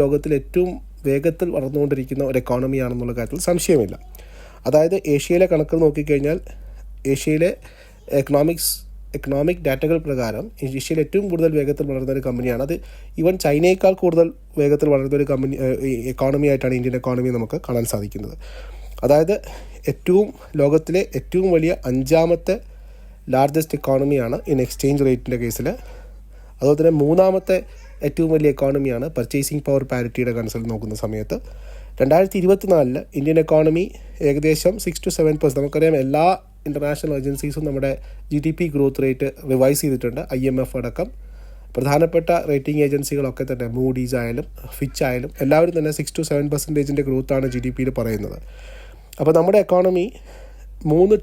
ലോകത്തിൽ ഏറ്റവും വേഗത്തിൽ വളർന്നുകൊണ്ടിരിക്കുന്ന ഒരു എക്കോണമിയാണെന്നുള്ള കാര്യത്തിൽ സംശയമില്ല. അതായത് ഏഷ്യയിലെ കണക്കുകൾ നോക്കിക്കഴിഞ്ഞാൽ ഏഷ്യയിലെ എക്കണോമിക് ഡാറ്റകൾ പ്രകാരം ഏഷ്യയിൽ ഏറ്റവും കൂടുതൽ വേഗത്തിൽ വളരുന്ന ഒരു കമ്പനിയാണ്. അത് ഈവൻ ചൈനയേക്കാൾ കൂടുതൽ വേഗത്തിൽ വളരുന്ന ഒരു എക്കോണമി ആയിട്ടാണ് ഇന്ത്യൻ എക്കോണമി നമുക്ക് കാണാൻ സാധിക്കുന്നത്. അതായത് ലോകത്തിലെ ഏറ്റവും വലിയ 5ാമത്തെ ലാർജസ്റ്റ് എക്കോണമിയാണ് ഇൻ എക്സ്ചേഞ്ച് റേറ്റിൻ്റെ കേസിൽ. അതുപോലെ തന്നെ 3ാമത്തെ ഏറ്റവും വലിയ എക്കോണമിയാണ് പർച്ചേസിംഗ് പവർ പാരിറ്റിയുടെ കൺസൾട്ട് നോക്കുന്ന സമയത്ത്. 2024 ഇന്ത്യൻ എക്കോണമി ഏകദേശം 6 to 7%. നമുക്കറിയാം എല്ലാ ഇൻ്റർനാഷണൽ ഏജൻസീസും നമ്മുടെ GDP ഗ്രോത്ത് റേറ്റ് റിവൈസ് ചെയ്തിട്ടുണ്ട്. IMF അടക്കം പ്രധാനപ്പെട്ട റേറ്റിംഗ് ഏജൻസികളൊക്കെ തന്നെ മൂഡീസ് ആയാലും ഫിച്ച് ആയാലും എല്ലാവരും തന്നെ 6 to 7% ഗ്രോത്താണ് GDPയിൽ പറയുന്നത്. അപ്പോൾ നമ്മുടെ എക്കോണമി $3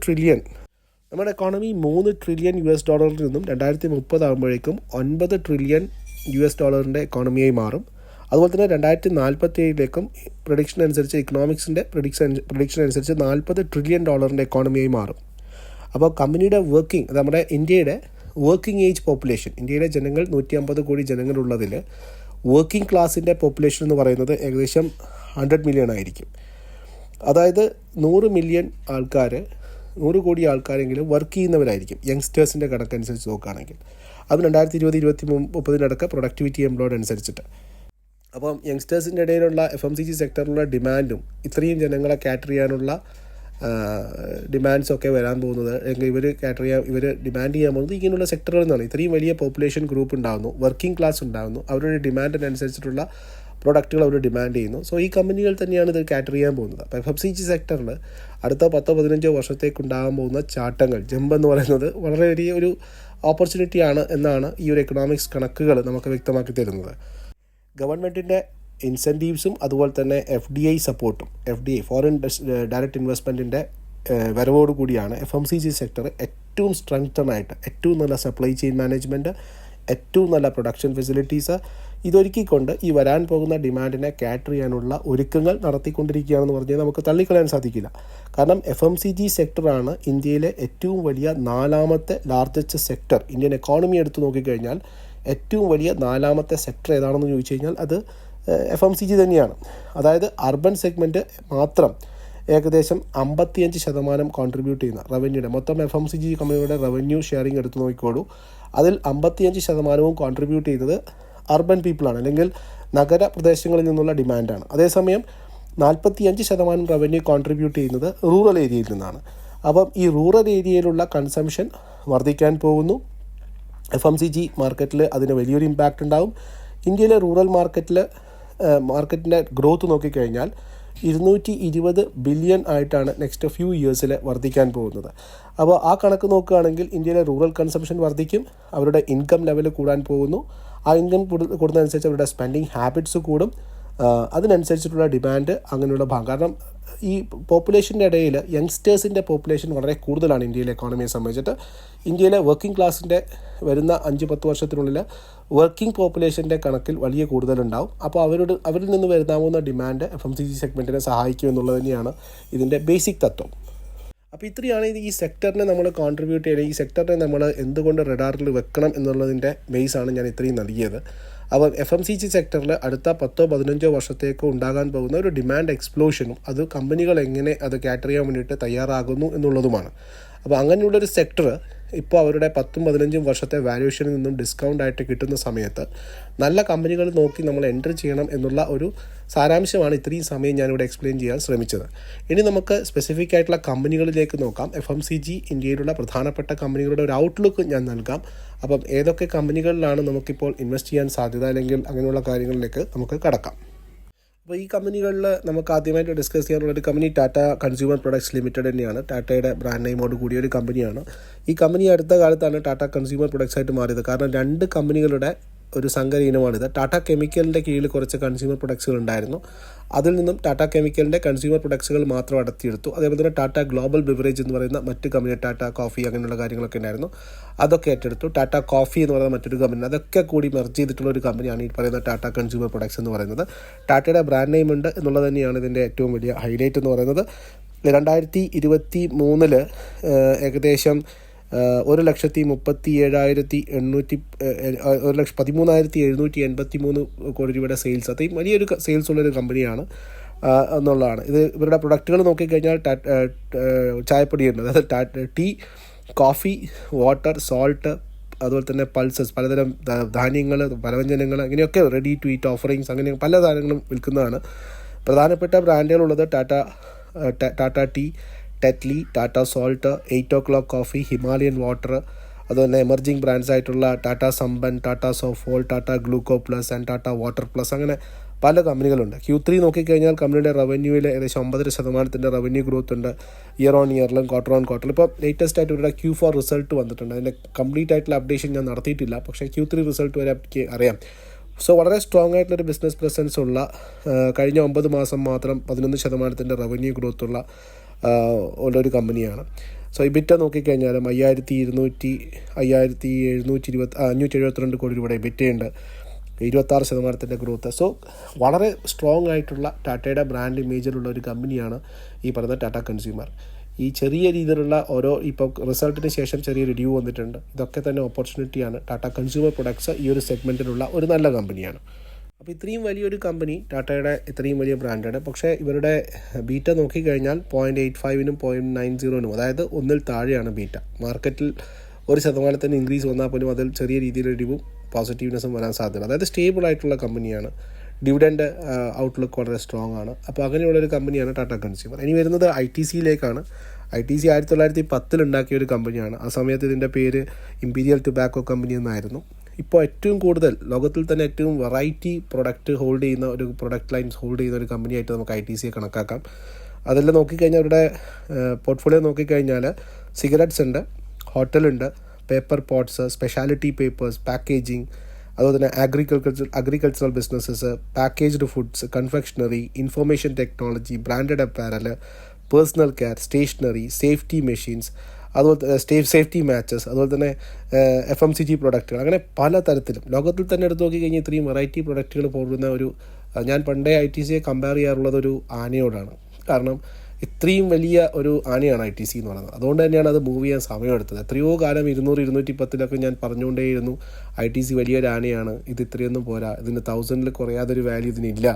ട്രില്യൺ US നിന്നും 2030 ആകുമ്പോഴേക്കും $9 ട്രില്യൺ US എക്കോണമിയായി മാറും. അതുപോലെ തന്നെ 2047 പ്രഡിക്ഷൻ അനുസരിച്ച് ഇക്കണോമിക്സിൻ്റെ പ്രഡിക്ഷൻ അനുസരിച്ച് $40 ട്രില്യൺ എക്കോണമിയായി മാറും. അപ്പോൾ കമ്പനിയുടെ നമ്മുടെ ഇന്ത്യയുടെ വർക്കിംഗ് ഏജ് പോപ്പുലേഷൻ, ഇന്ത്യയിലെ ജനങ്ങൾ 150 കോടി ജനങ്ങളുള്ളതിൽ വർക്കിംഗ് ക്ലാസിൻ്റെ പോപ്പുലേഷൻ എന്ന് പറയുന്നത് ഏകദേശം 100 മില്യൺ ആയിരിക്കും. അതായത് 100 കോടി ആൾക്കാരെങ്കിലും വർക്ക് ചെയ്യുന്നവരായിരിക്കും യങ്സ്റ്റേഴ്സിൻ്റെ കണക്കനുസരിച്ച് നോക്കുകയാണെങ്കിൽ. അത് 2020-2030 പ്രൊഡക്ടിവിറ്റി എംപ്ലോയ്ഡ് അനുസരിച്ചിട്ട്. അപ്പം യങ്സ്റ്റേഴ്സിൻ്റെ ഇടയിലുള്ള FMCG സെക്ടറിലുള്ള ഡിമാൻഡും ഇത്രയും ജനങ്ങളെ കാറ്റർ ചെയ്യാനുള്ള ഡിമാൻഡ്സൊക്കെ വരാൻ പോകുന്നത്, ഇവർ ഡിമാൻഡ് ചെയ്യാൻ പോകുന്നത് ഇങ്ങനെയുള്ള സെക്ടറുകളിൽ നിന്നാണ്. ഇത്രയും വലിയ പോപ്പുലേഷൻ ഗ്രൂപ്പ് ഉണ്ടാകുന്നു, വർക്കിംഗ് ക്ലാസ് ഉണ്ടാകുന്നു, അവരുടെ ഡിമാൻഡിനനുസരിച്ചിട്ടുള്ള പ്രൊഡക്റ്റുകൾ അവർ ഡിമാൻഡ് ചെയ്യുന്നു. സോ ഈ കമ്പനികൾ തന്നെയാണ് ഇത് കാറ്റർ ചെയ്യാൻ പോകുന്നത്. അപ്പോൾ FMCG സെക്ടറിൽ അടുത്ത 10-15 വർഷത്തേക്ക് ഉണ്ടാകാൻ പോകുന്ന ചാട്ടങ്ങൾ, ജമ്പ് എന്ന് പറയുന്നത് വളരെ വലിയൊരു ഓപ്പർച്യൂണിറ്റിയാണ് എന്നാണ് ഈ ഒരു എക്കണോമിക്സ് കണക്കുകൾ നമുക്ക് വ്യക്തമാക്കി തരുന്നത്. ഗവൺമെൻറ്റിൻ്റെ ഇൻസെൻറ്റീവ്സും അതുപോലെ തന്നെ FDI സപ്പോർട്ടും, ഫോറിൻ ഡയറക്റ്റ് ഇൻവെസ്റ്റ്മെൻറ്റിൻ്റെ വരവോടുകൂടിയാണ് FMCG സെക്ടർ ഏറ്റവും സ്ട്രെങ്തനായിട്ട്, ഏറ്റവും നല്ല സപ്ലൈ ചെയിൻ മാനേജ്മെൻറ്റ്, ഏറ്റവും നല്ല പ്രൊഡക്ഷൻ ഫെസിലിറ്റീസ് ഇതൊരുക്കിക്കൊണ്ട് ഈ വരാൻ പോകുന്ന ഡിമാൻഡിനെ കാറ്റർ ചെയ്യാനുള്ള ഒരുക്കങ്ങൾ നടത്തിക്കൊണ്ടിരിക്കുകയാണെന്ന് പറഞ്ഞാൽ നമുക്ക് തള്ളിക്കളയാൻ സാധിക്കില്ല. കാരണം FMCG സെക്ടറാണ് ഇന്ത്യയിലെ ഏറ്റവും വലിയ 4ാമത്തെ ലാർജസ്റ്റ് സെക്ടർ. ഇന്ത്യൻ എക്കോണമി എടുത്ത് നോക്കിക്കഴിഞ്ഞാൽ ഏറ്റവും വലിയ 4ാമത്തെ സെക്ടർ ഏതാണെന്ന് ചോദിച്ചു കഴിഞ്ഞാൽ അത് FMCG തന്നെയാണ്. അതായത് അർബൻ സെഗ്മെൻറ്റ് മാത്രം ഏകദേശം 55% കോൺട്രിബ്യൂട്ട് ചെയ്യുന്ന റവന്യൂടെ, മൊത്തം FMCG കമ്പനികളുടെ റവന്യൂ ഷെയറിംഗ് എടുത്ത് നോക്കിക്കോളൂ. അതിൽ 55% കോൺട്രിബ്യൂട്ട് ചെയ്തത് അർബൻ പീപ്പിളാണ്, അല്ലെങ്കിൽ നഗരപ്രദേശങ്ങളിൽ നിന്നുള്ള ഡിമാൻഡാണ്. അതേസമയം 45% റവന്യൂ കോൺട്രിബ്യൂട്ട് ചെയ്യുന്നത് റൂറൽ ഏരിയയിൽ നിന്നാണ്. അപ്പം ഈ റൂറൽ ഏരിയയിലുള്ള കൺസംഷൻ വർദ്ധിക്കാൻ പോകുന്നു. FMCG മാർക്കറ്റിൽ അതിന് വലിയൊരു ഇമ്പാക്റ്റ് ഉണ്ടാകും. ഇന്ത്യയിലെ റൂറൽ മാർക്കറ്റിൻ്റെ ഗ്രോത്ത് നോക്കിക്കഴിഞ്ഞാൽ 220 ബില്യൺ ആയിട്ടാണ് നെക്സ്റ്റ് ഫ്യൂ ഇയേഴ്സിൽ വർദ്ധിക്കാൻ പോകുന്നത്. അപ്പോൾ ആ കണക്ക് നോക്കുകയാണെങ്കിൽ ഇന്ത്യയിലെ റൂറൽ കൺസംഷൻ വർദ്ധിക്കും, അവരുടെ ഇൻകം ലെവൽ കൂടാൻ പോകുന്നു. ആ ഇൻകം കൂടുന്നതനുസരിച്ച് അവരുടെ സ്പെൻഡിങ് ഹാബിറ്റ്സ് കൂടും, അതിനനുസരിച്ചിട്ടുള്ള ഡിമാൻഡ് അങ്ങനെയുള്ള ഭാഗം. കാരണം ഈ പോപ്പുലേഷൻ്റെ ഇടയിൽ യങ്സ്റ്റേഴ്സിൻ്റെ പോപ്പുലേഷൻ വളരെ കൂടുതലാണ് ഇന്ത്യയിലെ എക്കോണമിയെ സംബന്ധിച്ചിട്ട്. ഇന്ത്യയിലെ വർക്കിംഗ് ക്ലാസ്സിൻ്റെ വരുന്ന 5-10 വർഷത്തിനുള്ളിൽ വർക്കിംഗ് പോപ്പുലേഷൻ്റെ കണക്കിൽ വലിയ കൂടുതലുണ്ടാവും. അപ്പോൾ അവരിൽ നിന്ന് വരുന്നാവുന്ന ഡിമാൻഡ് FMCG സെഗ്മെൻറ്റിനെ സഹായിക്കും എന്നുള്ളത് തന്നെയാണ് ഇതിൻ്റെ ബേസിക് തത്വം. അപ്പോൾ ഇത്രയാണ് ഈ സെക്ടറിനെ നമ്മൾ കോൺട്രിബ്യൂട്ട് ചെയ്യുന്നത്, ഈ സെക്ടറിനെ നമ്മൾ എന്തുകൊണ്ട് റഡാറിൽ വെക്കണം എന്നുള്ളതിൻ്റെ ബേസാണ് ഞാൻ ഇത്രയും നൽകിയത്. അപ്പോൾ FMCG സെക്ടറിൽ അടുത്ത 10-15 വർഷത്തേക്ക് ഉണ്ടാകാൻ പോകുന്ന ഒരു ഡിമാൻഡ് എക്സ്പ്ലോഷനും അത് കമ്പനികൾ എങ്ങനെ അത് കാറ്റർ ചെയ്യാൻ വേണ്ടിയിട്ട് തയ്യാറാകുന്നു എന്നുള്ളതുമാണ്. അപ്പോൾ അങ്ങനെയുള്ളൊരു സെക്ടർ ഇപ്പോൾ അവരുടെ 10-15 വർഷത്തെ വാല്യൂഷനിൽ നിന്നും ഡിസ്കൗണ്ട് ആയിട്ട് കിട്ടുന്ന സമയത്ത് നല്ല കമ്പനികൾ നോക്കി നമ്മൾ എൻട്രി ചെയ്യണം എന്നുള്ള ഒരു സാരാംശമാണ് ഇത്രയും സമയം ഞാനിവിടെ എക്സ്പ്ലെയിൻ ചെയ്യാൻ ശ്രമിച്ചത്. ഇനി നമുക്ക് സ്പെസിഫിക് ആയിട്ടുള്ള കമ്പനികളിലേക്ക് നോക്കാം. FMCG ഇന്ത്യയിലുള്ള പ്രധാനപ്പെട്ട കമ്പനികളുടെ ഒരു ഔട്ട്ലുക്ക് ഞാൻ നൽകാം. അപ്പം ഏതൊക്കെ കമ്പനികളിലാണ് നമുക്കിപ്പോൾ ഇൻവെസ്റ്റ് ചെയ്യാൻ സാധ്യത, അല്ലെങ്കിൽ അങ്ങനെയുള്ള കാര്യങ്ങളിലേക്ക് നമുക്ക് കടക്കാം. അപ്പോൾ ഈ കമ്പനികളിൽ നമുക്ക് ആദ്യമായിട്ട് ഡിസ്കസ് ചെയ്യാനുള്ളൊരു company Tata consumer products limited തന്നെയാണ്. ടാറ്റയുടെ ബ്രാൻഡ് നെയിമോട് കൂടിയ ഒരു കമ്പനിയാണ്. ഈ കമ്പനി അടുത്ത കാലത്താണ് ടാറ്റ കൺസ്യൂമർ പ്രൊഡക്ട്സ് ആയിട്ട് മാറിയത്. കാരണം 2 കമ്പനികളുടെ ഒരു സങ്കര ഇനമാണിത്. ടാറ്റ കെമിക്കലിൻ്റെ കീഴിൽ കുറച്ച് കൺസ്യൂമർ പ്രൊഡക്ട്സുകൾ ഉണ്ടായിരുന്നു. അതിൽ നിന്നും ടാറ്റ കെമിക്കലിൻ്റെ കൺസ്യൂമർ പ്രൊഡക്ട്സുകൾ മാത്രം അടർത്തിയെടുത്തു. അതേപോലെ തന്നെ ടാറ്റ ഗ്ലോബൽ ബിവറേജ് എന്ന് പറയുന്ന മറ്റ് കമ്പനി, ടാറ്റ കോഫി അങ്ങനെയുള്ള കാര്യങ്ങളൊക്കെ ഉണ്ടായിരുന്നു, അതൊക്കെ ഏറ്റെടുത്തു. ടാറ്റ കോഫി എന്ന് പറയുന്ന മറ്റൊരു കമ്പനി, അതൊക്കെ കൂടി മെർജ് ചെയ്തിട്ടുള്ള ഒരു കമ്പനിയാണ് ഈ പറയുന്ന ടാറ്റ കൺസ്യൂമർ പ്രൊഡക്ട്സ് എന്ന് പറയുന്നത്. ടാറ്റയുടെ ബ്രാൻഡ് നെയിം ഉണ്ട് എന്നുള്ളത് തന്നെയാണ് ഇതിൻ്റെ ഏറ്റവും വലിയ ഹൈലൈറ്റ് എന്ന് പറയുന്നത്. 2023 ഏകദേശം 1,13,783 കോടി രൂപയുടെ സെയിൽസ്, അത്രയും വലിയൊരു സെയിൽസ് ഉള്ളൊരു കമ്പനിയാണ് എന്നുള്ളതാണ്. ഇത് ഇവരുടെ പ്രൊഡക്റ്റുകൾ നോക്കിക്കഴിഞ്ഞാൽ ചായപ്പൊടിയുണ്ട്, അതായത് ടീ, കോഫി, വാട്ടർ, സോൾട്ട്, അതുപോലെ തന്നെ പൾസസ്, പലതരം ധാന്യങ്ങൾ, പലവ്യഞ്ജനങ്ങൾ, അങ്ങനെയൊക്കെ റെഡി ടു ഈറ്റ് ഓഫറിങ്സ്, അങ്ങനെ പല സാധനങ്ങളും വിൽക്കുന്നതാണ്. പ്രധാനപ്പെട്ട ബ്രാൻഡുകളുള്ളത് Tata tea, Tetley, Tata salt, 8 o'clock coffee, Himalayan water, അതുപോലെ എമർജിങ് ബ്രാൻഡ്സ് ആയിട്ടുള്ള Tata Sampann, Tata Soulfull, Tata Gluco plus and Tata water plus, അങ്ങനെ പല കമ്പനികളുണ്ട്. Q3 നോക്കിക്കഴിഞ്ഞാൽ കമ്പനിയുടെ റവന്യൂവിൽ ഏകദേശം 9% റവന്യൂ ഗ്രോത്ത് ഉണ്ട്, ഇയർ ഓൺ ഇയറിലും ക്വാർട്ടർ ഓൺ ക്വാർട്ടറിലും. ഇപ്പോൾ ലേറ്റസ്റ്റ് ആയിട്ട് ഇവരുടെ Q4 റിസൾട്ട് വന്നിട്ടുണ്ട്. അതിൻ്റെ കംപ്ലീറ്റ് ആയിട്ടുള്ള അപ്ഡേഷൻ ഞാൻ നടത്തിയിട്ടില്ല, പക്ഷേ Q3 റിസൾട്ട് വരെ എനിക്ക് അറിയാം. സോ വളരെ സ്ട്രോങ് ആയിട്ടുള്ളൊരു ബിസിനസ് പ്രസൻസ് ഉള്ള, കഴിഞ്ഞ 9 മാസം മാത്രം 11% റവന്യൂ ഗ്രോത്ത് ഉള്ളൊരു കമ്പനിയാണ്. സോ ഇബിറ്റ നോക്കിക്കഴിഞ്ഞാലും 572 കോടി രൂപയുടെ ഇബിറ്റയുണ്ട്, 26% ഗ്രോത്ത്. സോ വളരെ സ്ട്രോങ് ആയിട്ടുള്ള ടാറ്റയുടെ ബ്രാൻഡ് ഇമേജിലുള്ള ഒരു കമ്പനിയാണ് ഈ പറയുന്ന ടാറ്റ കൺസ്യൂമർ. ഈ ചെറിയ രീതിയിലുള്ള ഓരോ ഇപ്പോൾ റിസൾട്ടിന് ശേഷം ചെറിയ റിവ്യൂ വന്നിട്ടുണ്ട്. ഇതൊക്കെ തന്നെ ഓപ്പർച്യൂണിറ്റിയാണ്. ടാറ്റ കൺസ്യൂമർ പ്രൊഡക്ട്സ് ഈ ഒരു സെഗ്മെൻറ്റിലുള്ള ഒരു നല്ല കമ്പനിയാണ്. അപ്പോൾ ഇത്രയും വലിയൊരു കമ്പനി, ടാറ്റയുടെ ഇത്രയും വലിയ ബ്രാൻഡാണ്. പക്ഷേ ഇവരുടെ ബീറ്റ നോക്കിക്കഴിഞ്ഞാൽ 0.85-നും 0.90-നും, അതായത് 1-ൽ താഴെയാണ് ബീറ്റ. മാർക്കറ്റിൽ 1% ഇൻക്രീസ് വന്നാൽ പോലും അതിൽ ചെറിയ രീതിയിലൊരു പോസിറ്റീവ്നെസ്സും വരാൻ സാധ്യത. അതായത് സ്റ്റേബിൾ ആയിട്ടുള്ള കമ്പനിയാണ്. ഡിവിഡൻഡ് ഔട്ട്ലുക്ക് വളരെ സ്ട്രോങ് ആണ്. അപ്പോൾ അങ്ങനെയുള്ളൊരു കമ്പനിയാണ് ടാറ്റ കൺസ്യൂമർ. ഇനി വരുന്നത് ITCയിലേക്കാണ്. ITC 1910 ഉണ്ടാക്കിയ ഒരു കമ്പനിയാണ്. ആ സമയത്ത് ഇതിൻ്റെ പേര് ഇമ്പീരിയൽ ടുബാക്കോ കമ്പനി എന്നായിരുന്നു. ഇപ്പോൾ ഏറ്റവും കൂടുതൽ ലോകത്തിൽ തന്നെ ഏറ്റവും വെറൈറ്റി പ്രൊഡക്റ്റ് ഹോൾഡ് ചെയ്യുന്ന ഒരു പ്രൊഡക്റ്റ് ലൈൻസ് ഹോൾഡ് ചെയ്യുന്ന ഒരു കമ്പനിയായിട്ട് നമുക്ക് ITCയെ കണക്കാക്കാം. അതെല്ലാം നോക്കിക്കഴിഞ്ഞാൽ അവരുടെ പോർട്ട്ഫോളിയോ നോക്കിക്കഴിഞ്ഞാൽ സിഗരറ്റ്സ് ഉണ്ട്, ഹോട്ടലുണ്ട്, പേപ്പർ പോട്ട്സ്, സ്പെഷ്യാലിറ്റി പേപ്പേഴ്സ്, പാക്കേജിങ്, അതുപോലെ തന്നെ agricultural businesses, packaged foods, confectionery, information technology, branded apparel, personal care, stationery, safety machines, അതുപോലെ സേഫ്റ്റി മാച്ചസ്, അതുപോലെ തന്നെ FMCG പ്രൊഡക്റ്റുകൾ, അങ്ങനെ പല തരത്തിലും ലോകത്തിൽ തന്നെ എടുത്ത് നോക്കിക്കഴിഞ്ഞാൽ ഇത്രയും വെറൈറ്റി പ്രൊഡക്റ്റുകൾ പോകുന്ന ഒരു, ഞാൻ പണ്ടേ ITCയെ കമ്പയർ ചെയ്യാറുള്ളത് ഒരു ആനയോടാണ്. കാരണം ഇത്രയും വലിയ ഒരു ആനയാണ് ITC എന്ന് പറയുന്നത്. അതുകൊണ്ട് തന്നെയാണ് അത് മൂവ് ചെയ്യാൻ സമയമെടുത്തത്. എത്രയോ കാലം 200-210 ഞാൻ പറഞ്ഞുകൊണ്ടേയിരുന്നു ITC വലിയൊരു ആനയാണ്, ഇത് ഇത്രയൊന്നും പോരാ, ഇതിന് 1000-ൽ കുറയാതൊരു വാല്യൂ ഇതിനില്ല.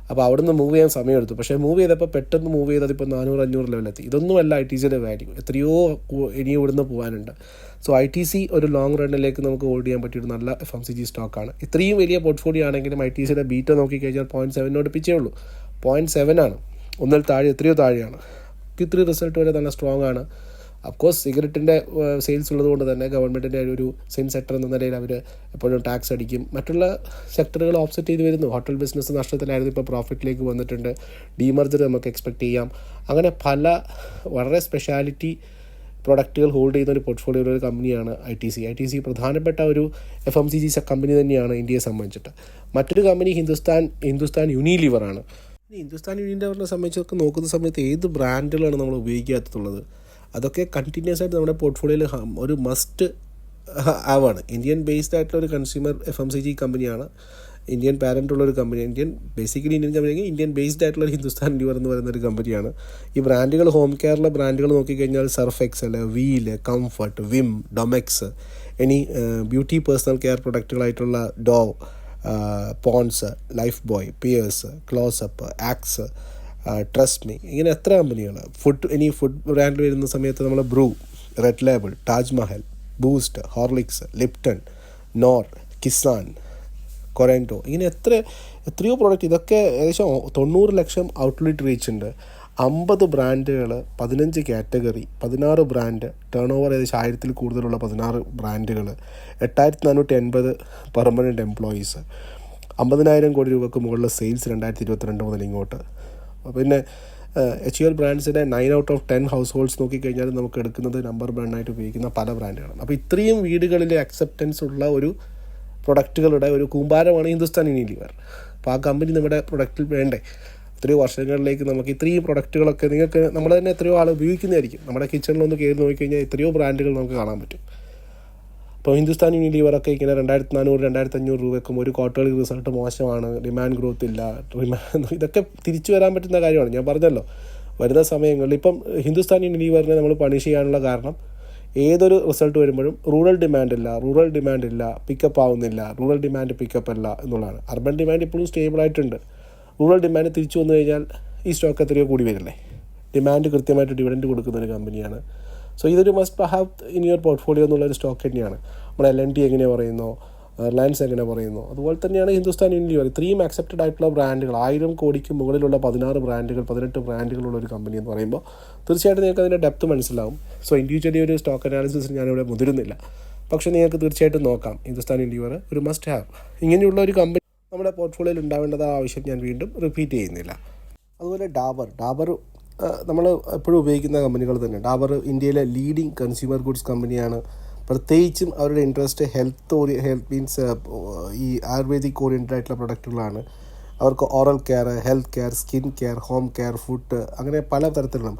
അപ്പോൾ അവിടെ നിന്ന് മൂവ് ചെയ്യാൻ സമയമെടുത്തു. പക്ഷേ മൂവ് ചെയ്തപ്പോൾ പെട്ടെന്ന് മൂവ് ചെയ്തത് ഇപ്പോൾ 400-500 ലെവലെത്തി. ഇതൊന്നുമല്ല ITCയുടെ വാല്യൂ, എത്രയോ ഇനി ഇവിടുന്ന് പോകാനുണ്ട്. സോ ITC ഒരു ലോങ് റണ്ണിലേക്ക് നമുക്ക് ഹോൾഡ് ചെയ്യാൻ പറ്റിയൊരു നല്ല FMCG സ്റ്റോക്കാണ്. ഇത്രയും വലിയ പോർട്ട്ഫോളിയോ ആണെങ്കിലും ITCയുടെ ബീറ്റ നോക്കിക്കഴിഞ്ഞാൽ 0.7 അടുപ്പിച്ചേ ഉള്ളൂ. 0.7 ആണ്, 1-ൽ താഴെ, എത്രയോ താഴെയാണ്. Q3 റിസൾട്ട് വരെ നല്ല സ്ട്രോങ് ആണ്. അഫ്കോഴ്സ് സിഗരറ്റിൻ്റെ സെയിൽസ് ഉള്ളതുകൊണ്ട് തന്നെ ഗവൺമെൻറ്റിൻ്റെ ഒരു സെയിം സെക്ടർ എന്ന നിലയിൽ അവർ എപ്പോഴും ടാക്സ് അടിക്കും. മറ്റുള്ള സെക്ടറുകൾ ഓഫ്സെറ്റ് ചെയ്ത് വരുന്നു. ഹോട്ടൽ ബിസിനസ് നഷ്ടത്തിലായിരുന്നു, ഇപ്പോൾ പ്രോഫിറ്റിലേക്ക് വന്നിട്ടുണ്ട്. ഡീമർജർ നമുക്ക് എക്സ്പെക്റ്റ് ചെയ്യാം. അങ്ങനെ പല വളരെ സ്പെഷ്യാലിറ്റി പ്രൊഡക്റ്റുകൾ ഹോൾഡ് ചെയ്യുന്ന ഒരു പോർട്ട്ഫോളിയോ ഒരു കമ്പനിയാണ് ITC പ്രധാനപ്പെട്ട ഒരു FMCG കമ്പനി തന്നെയാണ് ഇന്ത്യയെ സംബന്ധിച്ചിട്ട്. മറ്റൊരു കമ്പനി ഹിന്ദുസ്ഥാൻ യൂണിലിവറാണ്. ഹിന്ദുസ്ഥാൻ യൂണിലിവറിനെ സംബന്ധിച്ചൊക്കെ നോക്കുന്ന സമയത്ത് ഏത് ബ്രാൻഡുകളാണ് നമ്മൾ ഉപയോഗിക്കാത്തുള്ളത്, അതൊക്കെ കണ്ടിന്യൂസ് ആയിട്ട് നമ്മുടെ പോർട്ട്ഫോളിയോയിൽ ഒരു മസ്റ്റ് ആവാണ്. ഇന്ത്യൻ ബേസ്ഡ് ആയിട്ടുള്ള ഒരു കൺസ്യൂമർ FMCG കമ്പനിയാണ്. ഇന്ത്യൻ പാരൻ്റുള്ളൊരു കമ്പനി, ബേസിക്കലി ഇന്ത്യൻ കമ്പനി, ഇന്ത്യൻ ബേസ്ഡ് ആയിട്ടുള്ള ഹിന്ദുസ്ഥാൻ യൂണിലിവർ എന്ന് പറയുന്ന ഒരു കമ്പനിയാണ്. ഈ ബ്രാൻഡുകൾ, ഹോം കെയറിലെ ബ്രാൻഡുകൾ നോക്കിക്കഴിഞ്ഞാൽ Surf Excel, Wheel, Comfort, Vim, Domex, ഇനി ബ്യൂട്ടി പേഴ്സണൽ കെയർ പ്രൊഡക്റ്റുകളായിട്ടുള്ള Dove, Pond's, Lifebuoy, Pears, Closeup, Axe, Trust Me, ഇങ്ങനെ എത്ര കമ്പനികൾ. ഫുഡ് ബ്രാൻഡിൽ വരുന്ന സമയത്ത് നമ്മൾ Bru, Red Label, Taj Mahal, Boost, Horlicks, Lipton, Knorr, Kissan, Cornetto, ഇങ്ങനെ എത്രയോ പ്രോഡക്റ്റ്. ഇതൊക്കെ ഏകദേശം 90 ലക്ഷം ഔട്ട്ലെറ്റ് റീച്ച് ഉണ്ട്. 50 ബ്രാൻഡുകൾ, 15 കാറ്റഗറി, 16 ബ്രാൻഡ്, ടേൺ ഓവർ ഏകദേശം 1000-ൽ കൂടുതലുള്ള 16 ബ്രാൻഡുകൾ, 8480 പെർമനൻറ്റ് എംപ്ലോയീസ്, 50,000 കോടി രൂപയ്ക്ക് മുകളിൽ സെയിൽസ് 2022 മുതൽ ഇങ്ങോട്ട്. പിന്നെ HUL ബ്രാൻഡ്സിൻ്റെ 9 out of 10 house holds നോക്കിക്കഴിഞ്ഞാൽ നമുക്ക് എടുക്കുന്നത് നമ്പർ ബ്രാൻഡായിട്ട് ഉപയോഗിക്കുന്ന പല ബ്രാൻഡുകളാണ്. അപ്പോൾ ഇത്രയും വീടുകളിൽ അക്സെപ്റ്റൻസ് ഉള്ള ഒരു പ്രൊഡക്റ്റുകളുടെ ഒരു കൂമ്പാരമാണ് ഹിന്ദുസ്ഥാൻ യൂണിലിവർ. അപ്പോൾ ആ കമ്പനി നമ്മുടെ പ്രൊഡക്റ്റിൽ വേണ്ടേ? എത്രയോ വർഷങ്ങളിലേക്ക് നമുക്ക് ഇത്രയും പ്രൊഡക്റ്റുകളൊക്കെ നിങ്ങൾക്ക് നമ്മൾ തന്നെ എത്രയോ ആൾ ഉപയോഗിക്കുന്നതായിരിക്കും. നമ്മുടെ കിച്ചണിലൊന്ന് കയറി നോക്കിക്കഴിഞ്ഞാൽ എത്രയോ ബ്രാൻഡുകൾ നമുക്ക് കാണാൻ പറ്റും. ഇപ്പോൾ ഹിന്ദുസ്ഥാൻ യൂണിലിവറൊക്കെ ഇങ്ങനെ 2400-2500 രൂപയ്ക്കും ഒരു ക്വാർട്ടർലി റിസൾട്ട് മോശമാണ്, ഡിമാൻഡ് ഗ്രോത്ത് ഇല്ല, ഇതൊക്കെ തിരിച്ചു വരാൻ പറ്റുന്ന കാര്യമാണ്. ഞാൻ പറഞ്ഞല്ലോ, വരുന്ന സമയങ്ങളിൽ ഇപ്പം ഹിന്ദുസ്ഥാൻ യൂണിലിവറിനെ നമ്മൾ പണിഷ് ചെയ്യാനുള്ള കാരണം ഏതൊരു റിസൾട്ട് വരുമ്പോഴും റൂറൽ ഡിമാൻഡ് ഇല്ല, പിക്കപ്പ് ആവുന്നില്ല, റൂറൽ ഡിമാൻഡ് പിക്കപ്പ് അല്ല എന്നുള്ളതാണ്. അർബൻ ഡിമാൻഡ് ഇപ്പോഴും സ്റ്റേബിളായിട്ടുണ്ട്. റൂറൽ ഡിമാൻഡ് തിരിച്ചു വന്നു കഴിഞ്ഞാൽ ഈ സ്റ്റോക്ക് എത്രയോ കൂടി വരില്ലേ. ഡിമാൻഡ് കൃത്യമായിട്ട് ഡിവിഡൻഡ് കൊടുക്കുന്ന ഒരു കമ്പനിയാണ്. സോ ഇതൊരു must have in your portfolio എന്നുള്ളൊരു സ്റ്റോക്ക് തന്നെയാണ്. നമ്മൾ LNT എങ്ങനെ പറയുന്നു, റിലയൻസ് എങ്ങനെ പറയുന്നു, അതുപോലെ തന്നെയാണ് ഹിന്ദുസ്ഥാൻ യൂണിലിവർ. ഇത്രയും അക്സെപ്റ്റഡ് ആയിട്ടുള്ള ബ്രാൻഡുകൾ, 1000 കോടിക്ക് മുകളിലുള്ള 16 ബ്രാൻഡുകൾ, 18 ബ്രാൻഡുകളുള്ള ഒരു കമ്പനി എന്ന് പറയുമ്പോൾ തീർച്ചയായിട്ടും നിങ്ങൾക്ക് അതിൻ്റെ ഡെപ്ത് മനസ്സിലാവും. സോ ഇൻഡിവിജ്വലി ഒരു സ്റ്റോക്ക് അനാലിസിസ് ഞാനിവിടെ മുതിരുന്നില്ല, പക്ഷേ നിങ്ങൾക്ക് തീർച്ചയായിട്ടും നോക്കാം. ഹിന്ദുസ്ഥാൻ യൂണിലിവർ ഒരു മസ്റ്റ് ഹാവ്. ഇങ്ങനെയുള്ള ഒരു കമ്പനി നമ്മുടെ പോർട്ട്ഫോളിയോയിൽ ഉണ്ടാവേണ്ടത് ആവശ്യം ഞാൻ വീണ്ടും റിപ്പീറ്റ് ചെയ്യുന്നില്ല. അതുപോലെ ഡാബർ നമ്മൾ എപ്പോഴും ഉപയോഗിക്കുന്ന കമ്പനികൾ തന്നെ. ഡാബർ ഇന്ത്യയിലെ ലീഡിങ് കൺസ്യൂമർ ഗുഡ്സ് കമ്പനിയാണ്. പ്രത്യേകിച്ചും അവരുടെ ഇൻട്രസ്റ്റ് ഹെൽത്ത് മീൻസ് ഈ ആയുർവേദിക് ഓറിയൻറ്റഡ് ആയിട്ടുള്ള പ്രൊഡക്റ്റുകളാണ്. അവർക്ക് oral care, health care, skin care, home care, food, അങ്ങനെ പല തരത്തിലുള്ള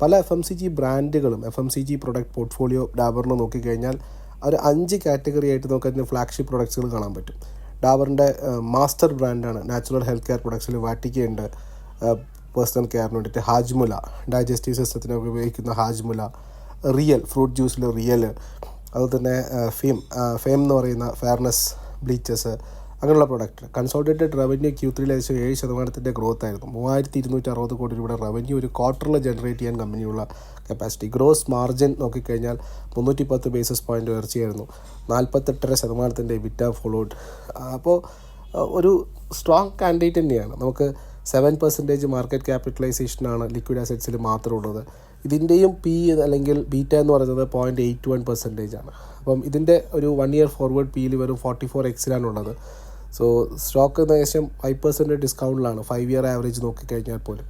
പല FMCG ബ്രാൻഡുകളും FMCG പ്രൊഡക്റ്റ് പോർട്ട്ഫോളിയോ ഡാബറിന് നോക്കിക്കഴിഞ്ഞാൽ ഒരു 5 കാറ്റഗറി ആയിട്ട് നമുക്ക് ഫ്ലാഗ്ഷിപ്പ് പ്രൊഡക്ട്സുകൾ കാണാൻ പറ്റും. ഡാബറിൻ്റെ മാസ്റ്റർ ബ്രാൻഡാണ് നാച്ചുറൽ ഹെൽത്ത് കെയർ പ്രൊഡക്ട്സിൽ വാറ്റിക്കയുണ്ട്. പേഴ്സണൽ കെയറിന് വേണ്ടിയിട്ട് ഹാജ്മുല, ഡൈജസ്റ്റീവ് സിസ്റ്റത്തിനൊക്കെ ഉപയോഗിക്കുന്ന ഹാജ്മുല, റിയൽ ഫ്രൂട്ട് ജ്യൂസിൽ റിയൽ, അതുപോലെ തന്നെ ഫെയിം എന്ന് പറയുന്ന ഫെയർനെസ് ബ്ലീച്ചസ്, അങ്ങനെയുള്ള പ്രൊഡക്റ്റ്. കൺസോളിഡേറ്റഡ് റവന്യൂ Q3 ഏകദേശം 7% ഗ്രോത്ത് ആയിരുന്നു. 3260 കോടി രൂപയുടെ റവന്യൂ ഒരു ക്വാർട്ടറിൽ ജനറേറ്റ് ചെയ്യാൻ കമ്പനിയുള്ള കപ്പാസിറ്റി. ഗ്രോസ് മാർജിൻ നോക്കിക്കഴിഞ്ഞാൽ 310 ബേസിസ് പോയിൻ്റ് ഉയർച്ചയായിരുന്നു. 48.5% EBITDA followed. അപ്പോൾ ഒരു സ്ട്രോങ് കാൻഡിഡേറ്റ് തന്നെയാണ്. നമുക്ക് 7% മാർക്കറ്റ് ക്യാപിറ്റലൈസേഷനാണ് ലിക്വിഡ് അസറ്റ്സിൽ മാത്രമുള്ളത്. ഇതിൻ്റെയും P അല്ലെങ്കിൽ ബീറ്റ എന്ന് പറയുന്നത് 0.81% ആണ്. അപ്പം ഇതിൻ്റെ ഒരു 1 ഇയർ ഫോർവേഡ് P വെറും 44x സോ സ്റ്റോക്ക് ഏകദേശം 5% ഡിസ്കൗണ്ടിലാണ് 5 ഇയർ ആവറേജ് നോക്കിക്കഴിഞ്ഞാൽ പോലും.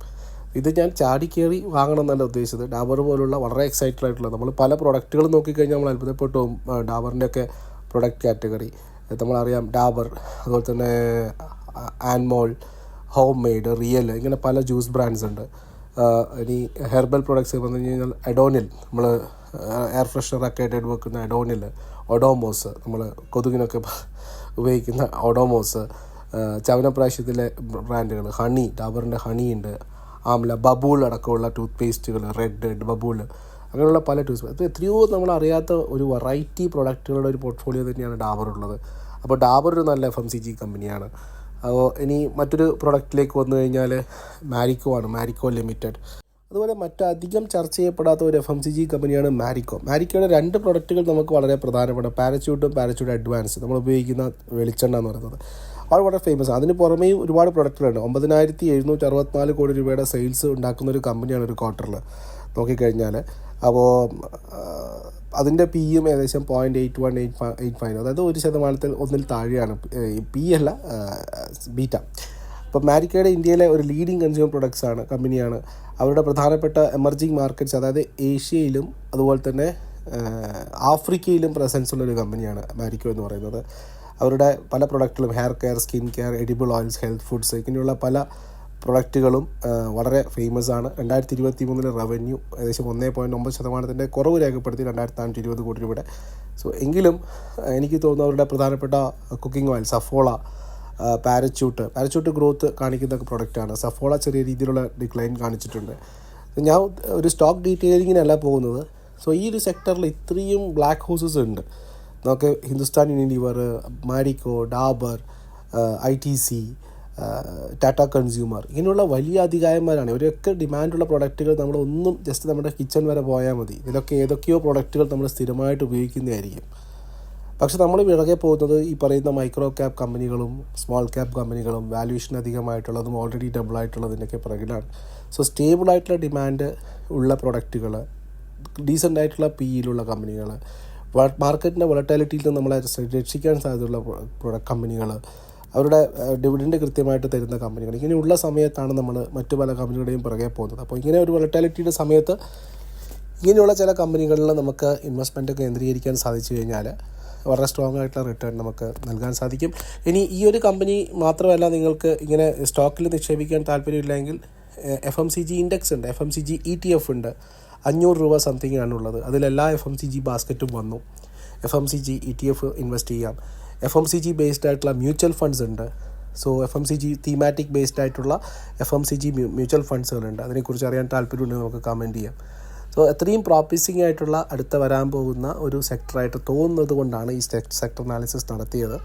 ഇത് ഞാൻ ചാടിക്കേറി വാങ്ങണം എന്നല്ല ഉദ്ദേശിച്ചത്. ഡാബർ പോലുള്ള വളരെ എക്സൈറ്റഡ് ആയിട്ടുള്ള നമ്മൾ പല പ്രൊഡക്റ്റുകൾ നോക്കിക്കഴിഞ്ഞാൽ നമ്മൾ അത്ഭുതപ്പെട്ടു പോകും. ഡാബറിൻ്റെയൊക്കെ പ്രൊഡക്റ്റ് കാറ്റഗറി നമ്മളറിയാം. ഡാബർ, അതുപോലെ തന്നെ ആൻമോൾ, ഹോം മെയ്ഡ്, റിയൽ, ഇങ്ങനെ പല ജ്യൂസ് ബ്രാൻഡ്സ് ഉണ്ട്. ഇനി ഹെർബൽ പ്രൊഡക്ട്സ് പറഞ്ഞു കഴിഞ്ഞാൽ അഡോണിൽ, നമ്മൾ എയർ ഫ്രഷ്നറൊക്കെ ആയിട്ട് വെക്കുന്ന അഡോണിൽ, ഒഡോമോസ്, നമ്മൾ കൊതുകിനൊക്കെ ഉപയോഗിക്കുന്ന ഒഡോമോസ്, ചവനപ്രാവശ്യത്തിലെ ബ്രാൻഡുകൾ, ഹണി, ഡാബറിൻ്റെ ഹണി ഉണ്ട്, ആംല, ബബൂൾ അടക്കമുള്ള ടൂത്ത് പേസ്റ്റുകൾ, റെഡ് ബബൂൾ, അങ്ങനെയുള്ള പല ടൂത്ത് പേസ്റ്റ്. എത്രയോ നമ്മൾ അറിയാത്ത ഒരു വെറൈറ്റി പ്രൊഡക്റ്റുകളുടെ ഒരു പോർട്ട്ഫോളിയോ തന്നെയാണ് ഡാബറുള്ളത്. അപ്പോൾ ഡാബർ ഒരു നല്ല FMCG കമ്പനിയാണ്. അപ്പോൾ ഇനി മറ്റൊരു പ്രൊഡക്റ്റിലേക്ക് വന്നു കഴിഞ്ഞാൽ മാരിക്കോ ലിമിറ്റഡ്. അതുപോലെ മറ്റധികം ചർച്ച ചെയ്യപ്പെടാത്ത ഒരു FMCG കമ്പനിയാണ് മാരിക്കോയുടെ 2 പ്രൊഡക്റ്റുകൾ നമുക്ക് വളരെ പ്രധാനപ്പെട്ട പാരച്യൂട്ട് അഡ്വാൻസ്, നമ്മൾ ഉപയോഗിക്കുന്ന വെളിച്ചെണ്ണ എന്ന് പറയുന്നത് വളരെ ഫേമസ്. അതിന് പുറമേയും ഒരുപാട് പ്രൊഡക്റ്റുകളുണ്ട്. 9764 കോടി രൂപയുടെ സെയിൽസ് ഉണ്ടാക്കുന്ന ഒരു കമ്പനിയാണ് ഒരു ക്വാർട്ടറിൽ നോക്കിക്കഴിഞ്ഞാൽ. അപ്പോൾ അതിൻ്റെ പിയും ഏകദേശം 0.8185, അതായത് 1% താഴെയാണ്. P അല്ല, ബീറ്റ. അപ്പോൾ മാരിക്കോയുടെ ഇന്ത്യയിലെ ഒരു ലീഡിങ് കൺസ്യൂമർ പ്രൊഡക്ട്സ് ആണ് കമ്പനിയാണ്. അവരുടെ പ്രധാനപ്പെട്ട എമർജിങ് മാർക്കറ്റ്സ്, അതായത് ഏഷ്യയിലും അതുപോലെ തന്നെ ആഫ്രിക്കയിലും പ്രസൻസ് ഉള്ളൊരു കമ്പനിയാണ് മാരിക്കോ എന്ന് പറയുന്നത്. അവരുടെ പല പ്രൊഡക്റ്റുകളും hair care, skin care, edible oils, health foods, ഇങ്ങനെയുള്ള പല പ്രൊഡക്റ്റുകളും വളരെ ഫേമസ് ആണ്. 2023 റവന്യൂ ഏകദേശം 1.9% കുറവ് രേഖപ്പെടുത്തി 2420 കോടി രൂപയുടെ. സോ എങ്കിലും എനിക്ക് തോന്നുന്നു അവരുടെ പ്രധാനപ്പെട്ട cooking oil Saffola, parachute growth കാണിക്കുന്ന പ്രൊഡക്റ്റാണ്. സഫോള ചെറിയ രീതിയിലുള്ള ഡിക്ലൈൻ കാണിച്ചിട്ടുണ്ട്. ഞാൻ ഒരു സ്റ്റോക്ക് ഡീറ്റെയിലിങ്ങിനല്ല പോകുന്നത്. സോ ഈ ഒരു സെക്ടറിൽ ഇത്രയും ബ്ലാക്ക് ഹോഴ്സസ് ഉണ്ട്. നമുക്ക് Hindustan Unilever, Marico, Dabur, ITC, Tata consumer, ഇങ്ങനെയുള്ള വലിയ അധികായന്മാരാണ്. ഇവരൊക്കെ ഡിമാൻഡുള്ള പ്രൊഡക്റ്റുകൾ നമ്മളൊന്നും ജസ്റ്റ് നമ്മുടെ കിച്ചൺ വരെ പോയാൽ മതി. ഇതിലൊക്കെ ഏതൊക്കെയോ പ്രൊഡക്റ്റുകൾ നമ്മൾ സ്ഥിരമായിട്ട് ഉപയോഗിക്കുന്നതായിരിക്കും. പക്ഷെ നമ്മൾ വിറകെ പോകുന്നത് ഈ പറയുന്ന മൈക്രോ ക്യാപ് കമ്പനികളും സ്മോൾ ക്യാപ് കമ്പനികളും വാല്യൂഷൻ അധികമായിട്ടുള്ളതും ഓൾറെഡി ഡബിളായിട്ടുള്ളതിൻ്റെയൊക്കെ പുറകിലാണ്. സോ സ്റ്റേബിളായിട്ടുള്ള ഡിമാൻഡ് ഉള്ള പ്രൊഡക്റ്റുകൾ, ഡീസൻ്റ് ആയിട്ടുള്ള PEയിലുള്ള കമ്പനികൾ, മാർക്കറ്റിൻ്റെ വോളറ്റാലിറ്റിയിൽ നിന്ന് നമ്മളെ രക്ഷിക്കാൻ സാധ്യതയുള്ള കമ്പനികൾ, അവരുടെ ഡിവിഡൻഡ് കൃത്യമായിട്ട് തരുന്ന കമ്പനികൾ, ഇങ്ങനെയുള്ള സമയത്താണ് നമ്മൾ മറ്റു പല കമ്പനികളുടെയും പുറകെ പോകുന്നത്. അപ്പോൾ ഇങ്ങനെ ഒരു വോളറ്റാലിറ്റിയുടെ സമയത്ത് ഇങ്ങനെയുള്ള ചില കമ്പനികളിൽ നമുക്ക് ഇൻവെസ്റ്റ്മെൻറ്റ് കേന്ദ്രീകരിക്കാൻ സാധിച്ചു കഴിഞ്ഞാൽ വളരെ സ്ട്രോങ് ആയിട്ടുള്ള റിട്ടേൺ നമുക്ക് നൽകാൻ സാധിക്കും. ഇനി ഈ ഒരു കമ്പനി മാത്രമല്ല, നിങ്ങൾക്ക് ഇങ്ങനെ സ്റ്റോക്കിൽ നിക്ഷേപിക്കാൻ താല്പര്യമില്ലെങ്കിൽ FMCG ഇൻഡെക്സ് ഉണ്ട്, FMCG ETF ഉണ്ട്. 500 രൂപ സംതിങ് ആണുള്ളത്. അതിലെല്ലാ FMCG ബാസ്ക്കറ്റും വന്നു. FMCG ETF ഇൻവെസ്റ്റ് ചെയ്യാം. FMCG ബേസ്ഡ് ആയിട്ടുള്ള മ്യൂച്വൽ ഫണ്ട്സ് ഉണ്ട്. സോ FMCG തീമാറ്റിക് ബേസ്ഡ് ആയിട്ടുള്ള FMCG മ്യൂച്വൽ ഫണ്ട്സുകളുണ്ട്. അതിനെക്കുറിച്ച് അറിയാൻ താല്പര്യമുണ്ടെങ്കിൽ നമുക്ക് കമൻറ്റ് ചെയ്യാം. സോ അത്രയും പ്രോമിസിംഗ് ആയിട്ടുള്ള അടുത്ത വരാൻ പോകുന്ന ഒരു സെക്ടറായിട്ട് തോന്നുന്നത് കൊണ്ടാണ് ഈ സെക്ടർ അനാലിസിസ് നടത്തിയത്.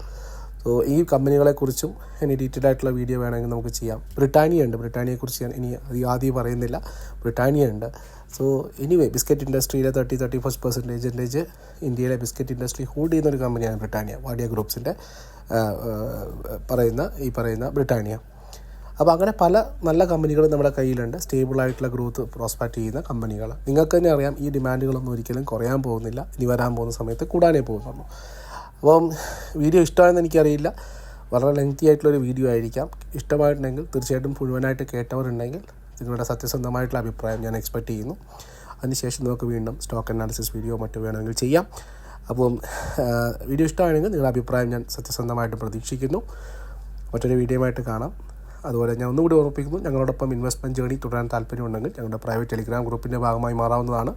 സോ ഈ കമ്പനികളെക്കുറിച്ചും ഇനി ഡീറ്റെയിൽ ആയിട്ടുള്ള വീഡിയോ വേണമെങ്കിൽ നമുക്ക് ചെയ്യാം. ബ്രിട്ടാനിയയെക്കുറിച്ച് ഞാൻ ഇനി ആദ്യം പറയുന്നില്ല. ബ്രിട്ടാനിയ ഉണ്ട്. സോ എനിവേ ബിസ്ക്കറ്റ് ഇൻഡസ്ട്രിയിലെ 30-35% ഇന്ത്യയിലെ ബിസ്ക്കറ്റ് ഇൻഡസ്ട്രി ഹോൾഡ് ചെയ്യുന്ന ഒരു കമ്പനിയാണ് ബ്രിട്ടാനിയ. വാഡിയ ഗ്രൂപ്പ്സിൻ്റെ പറയുന്ന ബ്രിട്ടാനിയ. അപ്പോൾ അങ്ങനെ പല നല്ല കമ്പനികളും നമ്മുടെ കയ്യിലുണ്ട്. സ്റ്റേബിളായിട്ടുള്ള ഗ്രോത്ത് പ്രോസ്പെക്റ്റ് ചെയ്യുന്ന കമ്പനികൾ. നിങ്ങൾക്ക് തന്നെ അറിയാം, ഈ ഡിമാൻഡുകളൊന്നും ഒരിക്കലും കുറയാൻ പോകുന്നില്ല. ഇനി വരാൻ പോകുന്ന സമയത്ത് കൂടാനേ പോകുന്നുള്ളൂ. അപ്പം വീഡിയോ ഇഷ്ടമാണെന്ന് എനിക്കറിയില്ല. വളരെ ലെങ്തി ആയിട്ടുള്ളൊരു വീഡിയോ ആയിരിക്കാം. ഇഷ്ടമായിട്ടുണ്ടെങ്കിൽ തീർച്ചയായിട്ടും മുഴുവനായിട്ട് കേട്ടവരുണ്ടെങ്കിൽ നിങ്ങളുടെ സത്യസന്ധമായിട്ടുള്ള അഭിപ്രായം ഞാൻ എക്സ്പെക്റ്റ് ചെയ്യുന്നു. അതിനുശേഷം നമുക്ക് വീണ്ടും സ്റ്റോക്ക് അനാലിസിസ് വീഡിയോ മറ്റു വേണമെങ്കിൽ ചെയ്യാം. അപ്പം വീഡിയോ ഇഷ്ടമാണെങ്കിൽ നിങ്ങളുടെ അഭിപ്രായം ഞാൻ സത്യസന്ധമായിട്ട് പ്രതീക്ഷിക്കുന്നു. മറ്റൊരു വീഡിയോയുമായിട്ട് കാണാം. അതുപോലെ ഞാൻ ഒന്നുകൂടി ഓർമ്മിപ്പിക്കുന്നു, ഞങ്ങളോടൊപ്പം ഇൻവെസ്റ്റ്മെൻറ്റ് ജേർണി തുടരാൻ താല്പര്യമുണ്ടെങ്കിൽ ഞങ്ങളുടെ പ്രൈവറ്റ് ടെലിഗ്രാം ഗ്രൂപ്പിൻ്റെ ഭാഗമായി മാറാവുന്നതാണ്.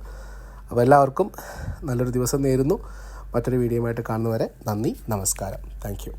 അപ്പോൾ എല്ലാവർക്കും നല്ലൊരു ദിവസം നേരുന്നു. മറ്റൊരു വീഡിയോയുമായിട്ട് കാണുന്നവരെ നന്ദി, നമസ്കാരം. Thank you.